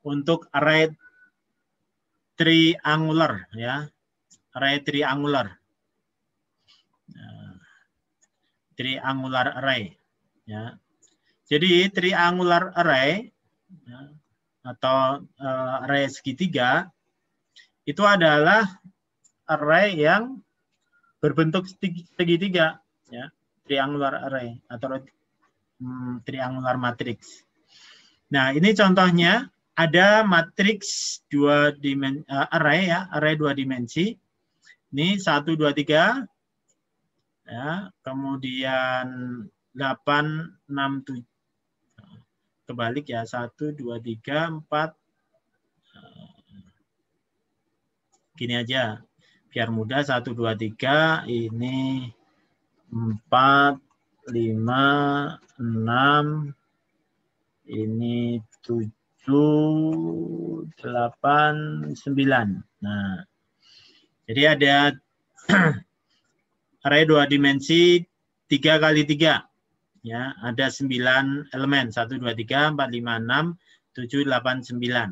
untuk array triangular, ya, array triangular, triangular array, ya. Jadi triangular array ya, atau array segitiga itu adalah array yang berbentuk segitiga, ya. Triangular array atau triangular matrix. Nah, ini contohnya ada matriks array ya, array 2 dimensi. Ini 1, 2, 3 ya, kemudian 8, 6, 7. Kebalik ya, 1, 2, 3, 4, Gini aja, biar mudah. 1, 2, 3, ini 4, 5, 6, ini 7, 8, 9. Nah, jadi ada array 2 dimensi 3 kali 3. Ya, ada 9 elemen. 1, 2, 3, 4, 5, 6, 7, 8, 9.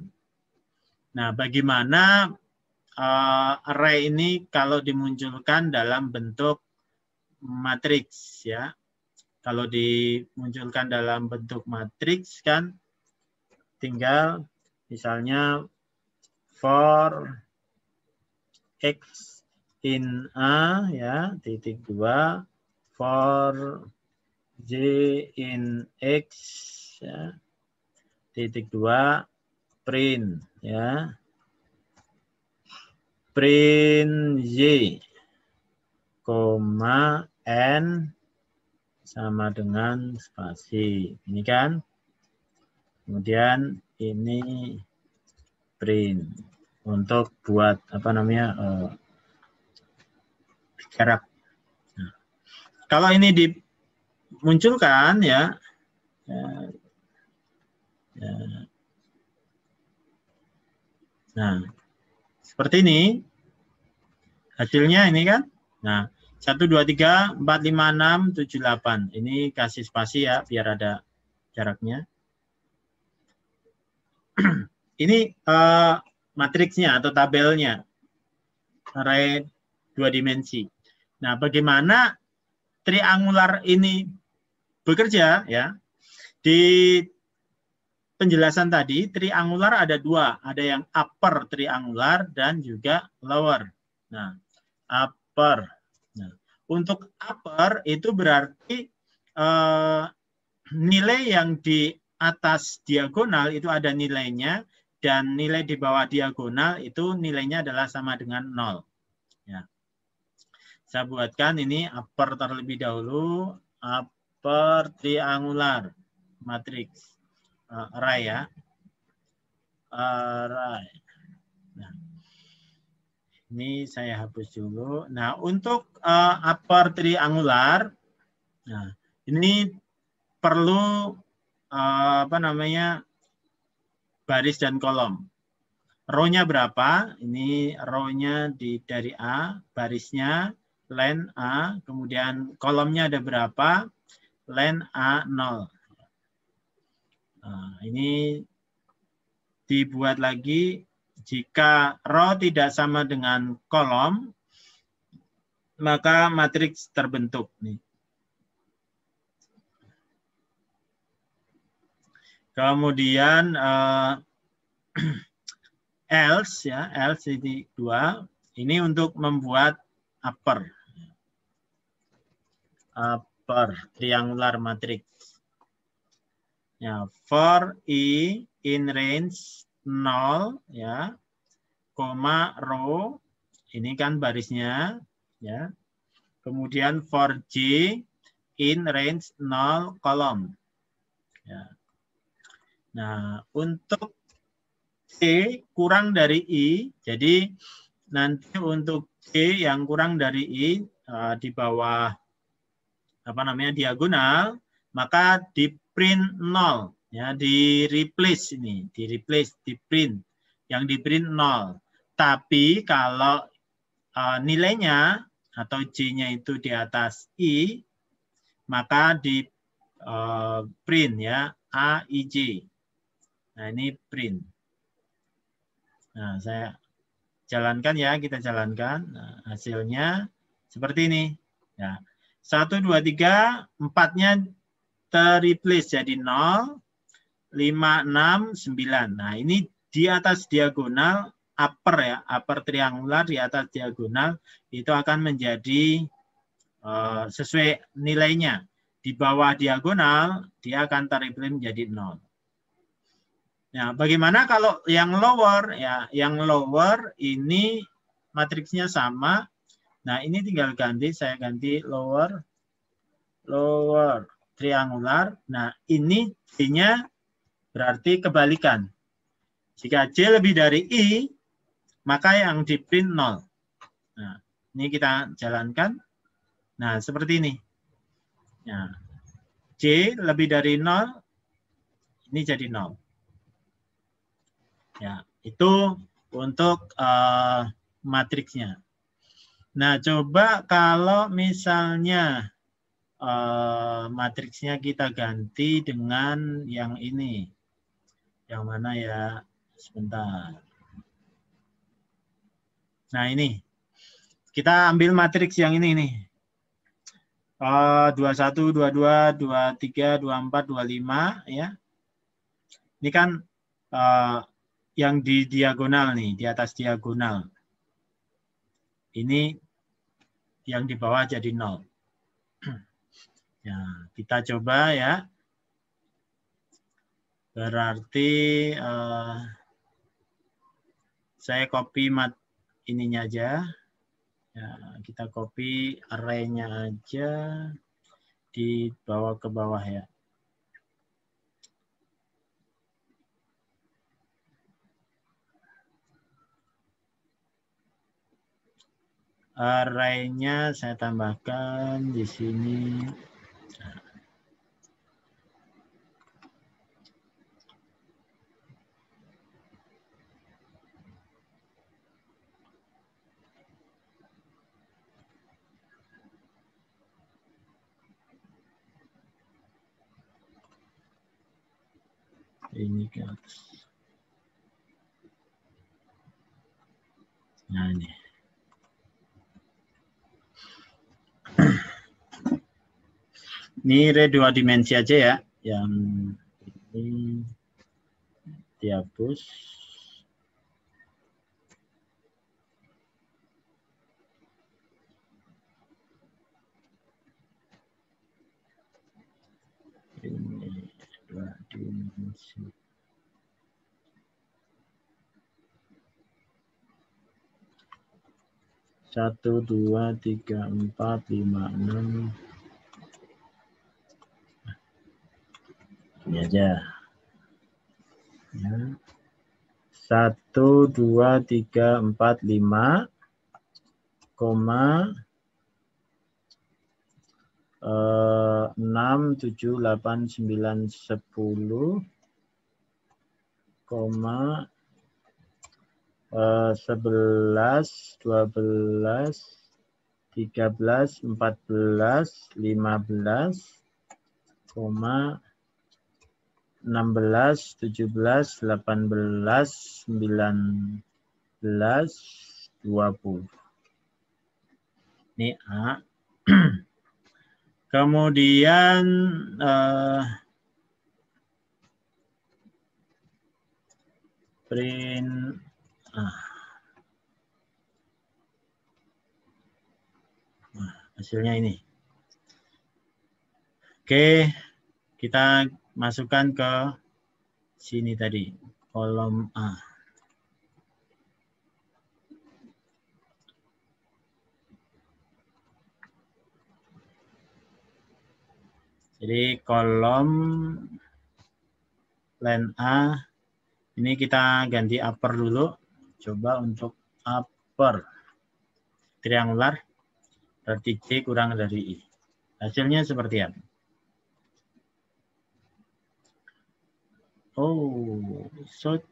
Nah, bagaimana array ini kalau dimunculkan dalam bentuk matriks, ya? Kalau dimunculkan dalam bentuk matriks kan tinggal misalnya for x in A, ya, titik 2, for j in x, ya, titik 2, print, ya, print y, koma n sama dengan spasi. Ini kan. Kemudian ini print untuk buat apa namanya jarak. Nah, kalau ini dimunculkan ya, nah seperti ini hasilnya ini kan. Nah 1, 2, 3, 4, 5, 6, 7, 8. Ini kasih spasi ya biar ada jaraknya. Ini matriksnya atau tabelnya array 2 dimensi. Nah, bagaimana triangular ini bekerja ya? Di penjelasan tadi triangular ada 2, ada yang upper triangular dan juga lower. Nah, upper. Nah, untuk upper itu berarti nilai yang di atas diagonal itu ada nilainya dan nilai di bawah diagonal itu nilainya adalah sama dengan 0. Ya. Saya buatkan ini upper terlebih dahulu, upper triangular matrix array ya. Array. Nah, ini saya hapus dulu. Nah, untuk upper triangular, nah ini perlu apa namanya baris dan kolom. Row-nya berapa? Ini row-nya dari A, barisnya len A, kemudian kolomnya ada berapa? Len A0. Nah, ini dibuat lagi. Jika row tidak sama dengan kolom, maka matriks terbentuk. Nih. Kemudian else ya, else titik 2 ini untuk membuat upper triangular matrix. Ya, for i in range 0 ya, koma row ini kan barisnya ya. Kemudian for j in range 0 kolom. Ya. Nah, untuk C kurang dari I, jadi nanti untuk C yang kurang dari I di bawah apa namanya diagonal, maka di print 0 ya, di replace ini, di replace, di print. Yang di print 0. Tapi kalau nilainya atau J-nya itu di atas I, maka di print ya, A, I, J. Nah, ini print. Nah, saya jalankan ya, kita jalankan. Nah, hasilnya seperti ini. Ya. 1, 2, 3, 4-nya terreplace jadi 0, 5, 6, 9. Nah, ini di atas diagonal upper ya, upper triangular di atas diagonal itu akan menjadi sesuai nilainya. Di bawah diagonal dia akan terreplace menjadi 0. Nah, bagaimana kalau yang lower ya? Yang lower ini matriksnya sama. Nah, ini tinggal ganti, saya ganti lower triangular. Nah, ini J-nya berarti kebalikan. Jika J lebih dari I, maka yang di print 0. Nah, ini kita jalankan. Nah, seperti ini. Nah, J lebih dari 0, ini jadi 0. Ya, itu untuk matriksnya. Nah, coba kalau misalnya matriksnya kita ganti dengan yang ini. Yang mana ya? Sebentar. Nah, ini. Kita ambil matriks yang ini nih. 21, 22, 23, 24, 25 ya. Ini kan yang di diagonal nih, di atas diagonal. Ini yang di bawah jadi 0. Ya, kita coba ya. Berarti saya copy ininya aja. Ya, kita copy array-nya aja, dibawa ke bawah ya. Array-nya saya tambahkan di sini. Ini ke atas. Nah, ini. Ini array 2 dimensi aja ya. Yang ini dihapus. Ini 2 dimensi. Satu, 2, 3, 4, 5, 6. Ini aja. Ya. 1, 2, 3, 4, 5, koma 6, 7, 8, 9, 10, koma 11, 12, 13, 14, 15, koma 16, 17, 18, 19, 20. Ini A. Kemudian print hasilnya ini. Oke, kita masukkan ke sini tadi, kolom A. Jadi kolom line A, ini kita ganti upper dulu. Coba untuk upper. Triangular, berarti C kurang dari I. Hasilnya seperti apa? Oh, sort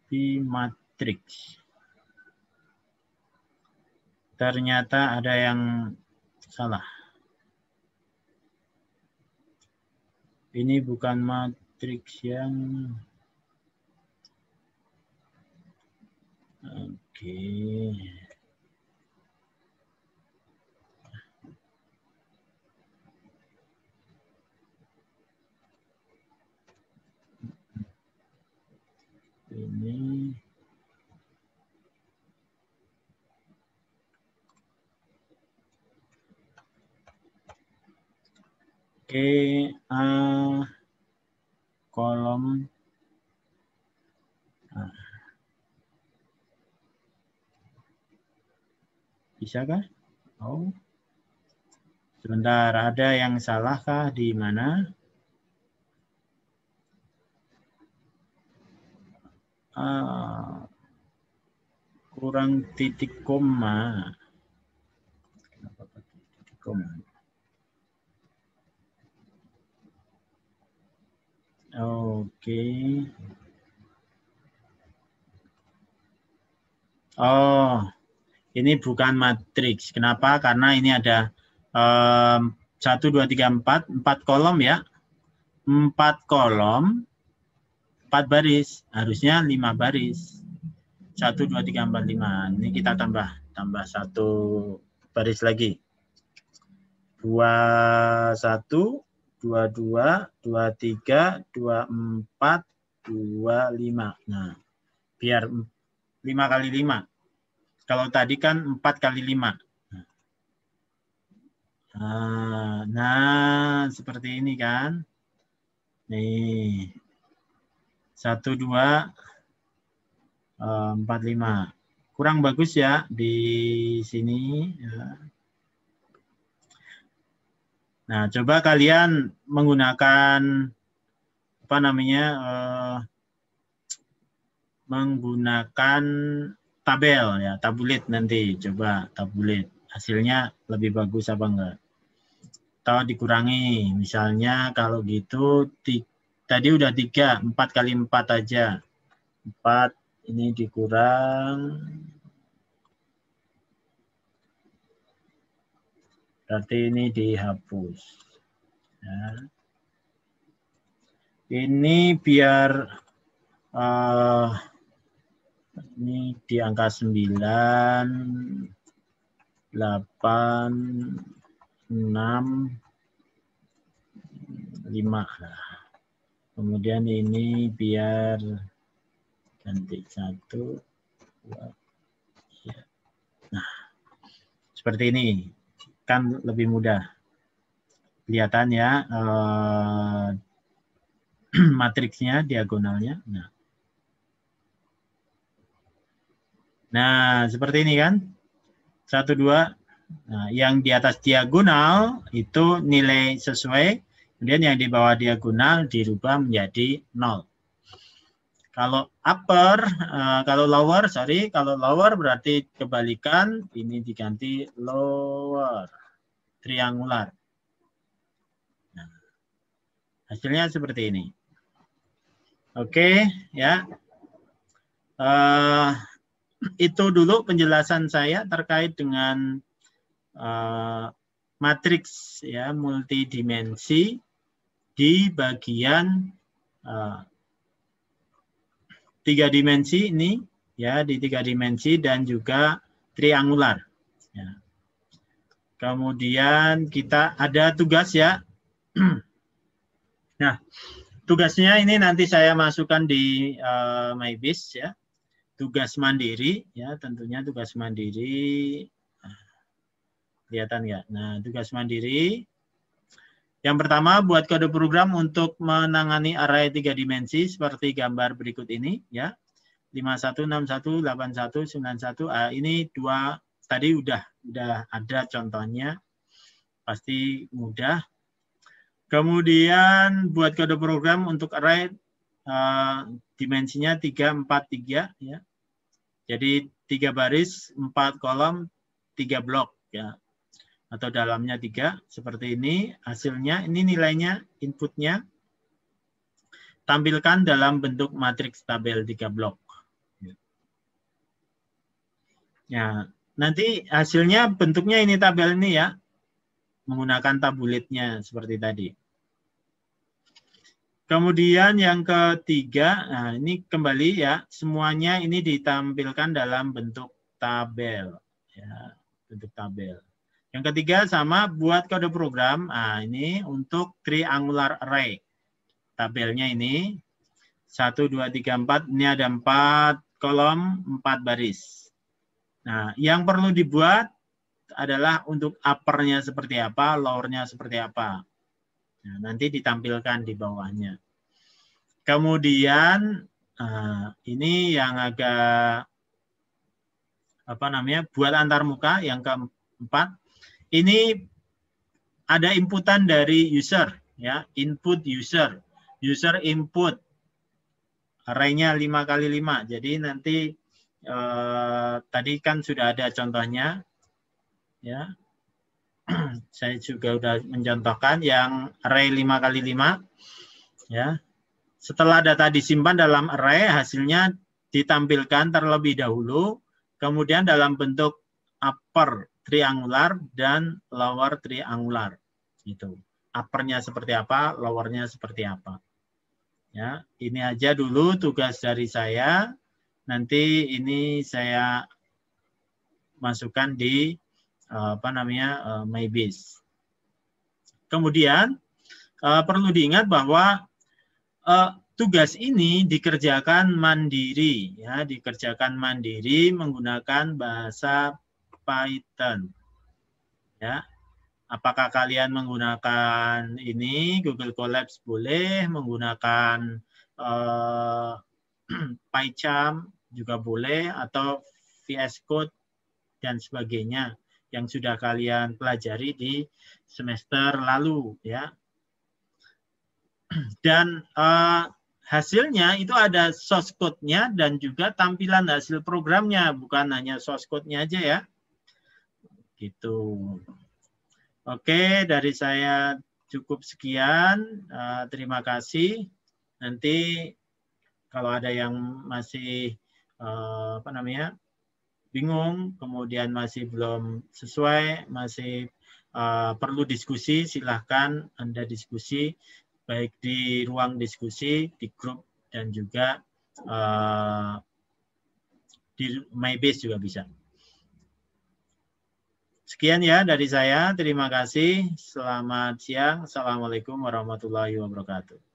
di matrix. Ternyata ada yang salah. Ini bukan matriks yang oke. Ini oke, kolom bisakah? Oh, sebentar, ada yang salahkah di mana? kurang titik koma. Kenapa pakai titik koma? Oke. Oh, ini bukan matriks. Kenapa? Karena ini ada 1, 2, 3, 4 kolom ya. 4 kolom, 4 baris. Harusnya 5 baris. 1, 2, 3, 4, 5. Ini kita tambah 1 baris lagi. 21, 22, 23, 24, 25. Nah, biar 5 kali 5. Kalau tadi kan 4 kali 5. Nah, seperti ini kan. Nih. 1, 2, 4, 5. Kurang bagus ya di sini. Nah, coba kalian menggunakan apa namanya? Menggunakan tabel ya, tabulet nanti. Coba tabulet. Hasilnya lebih bagus apa enggak? Atau dikurangi. Misalnya kalau gitu tadi udah 3, 4 kali 4 aja. 4 ini dikurang. Berarti ini dihapus. Ya. Ini biar ini di angka 9, 8, 6, 5. Kemudian ini biar ganti 1, 2. Nah, seperti ini. Kan lebih mudah. Kelihatan ya matriksnya, diagonalnya. Nah, seperti ini kan. 1, 2. Nah, yang di atas diagonal itu nilai sesuai. Kemudian yang di bawah diagonal dirubah menjadi 0. Kalau upper, kalau lower berarti kebalikan. Ini diganti lower. Triangular. Nah, hasilnya seperti ini. Oke, ya. Itu dulu penjelasan saya terkait dengan matriks ya, multidimensi di bagian 3 dimensi ini ya, di 3 dimensi dan juga triangular. Ya. Kemudian kita ada tugas ya. Nah, tugasnya ini nanti saya masukkan di MyBiz ya. Tugas mandiri ya, tentunya tugas mandiri. Kelihatan nggak? Nah, tugas mandiri. Yang pertama, buat kode program untuk menangani array 3 dimensi seperti gambar berikut ini ya. 51, 61, 81, 91. Ini 2 tadi udah ada contohnya. Pasti mudah. Kemudian buat kode program untuk array dimensinya 3, 4, 3 ya. Jadi 3 baris, 4 kolom, 3 blok ya. Atau dalamnya 3 seperti ini. Hasilnya ini nilainya, inputnya tampilkan dalam bentuk matriks tabel 3 blok. Ya, nanti hasilnya bentuknya ini tabel ini ya. Menggunakan tabuletnya seperti tadi. Kemudian yang ketiga, nah ini kembali ya, semuanya ini ditampilkan dalam bentuk tabel. Ya, bentuk tabel. Yang ketiga sama buat kode program, nah ini untuk triangular array. Tabelnya ini 1, 2, 3, 4, ini ada 4 kolom, 4 baris. Nah, yang perlu dibuat adalah untuk uppernya seperti apa, lowernya seperti apa. Nah, nanti ditampilkan di bawahnya. Kemudian ini yang agak apa namanya, buat antarmuka yang keempat. Ini ada inputan dari user ya, input user. User input array-nya 5 kali 5. Jadi nanti Tadi kan sudah ada contohnya, ya. Saya juga sudah mencontohkan yang array 5x5, ya. Setelah data disimpan dalam array, hasilnya ditampilkan terlebih dahulu, kemudian dalam bentuk upper triangular dan lower triangular. Gitu. Uppernya seperti apa, lowernya seperti apa. Ya, ini aja dulu tugas dari saya. Nanti ini saya masukkan di MyBase. Kemudian perlu diingat bahwa tugas ini dikerjakan mandiri, ya, dikerjakan mandiri menggunakan bahasa Python. Ya, apakah kalian menggunakan ini Google Colabs boleh, menggunakan PyCharm juga boleh, atau VS Code dan sebagainya yang sudah kalian pelajari di semester lalu, ya. Dan hasilnya itu ada source code-nya dan juga tampilan hasil programnya, bukan hanya source code-nya aja, ya. Gitu. Oke, dari saya cukup sekian. Terima kasih. Nanti kalau ada yang masih bingung, kemudian masih belum sesuai, masih perlu diskusi, silahkan Anda diskusi, baik di ruang diskusi, di grup, dan juga di MyBase juga bisa. Sekian ya dari saya, terima kasih. Selamat siang. Assalamualaikum warahmatullahi wabarakatuh.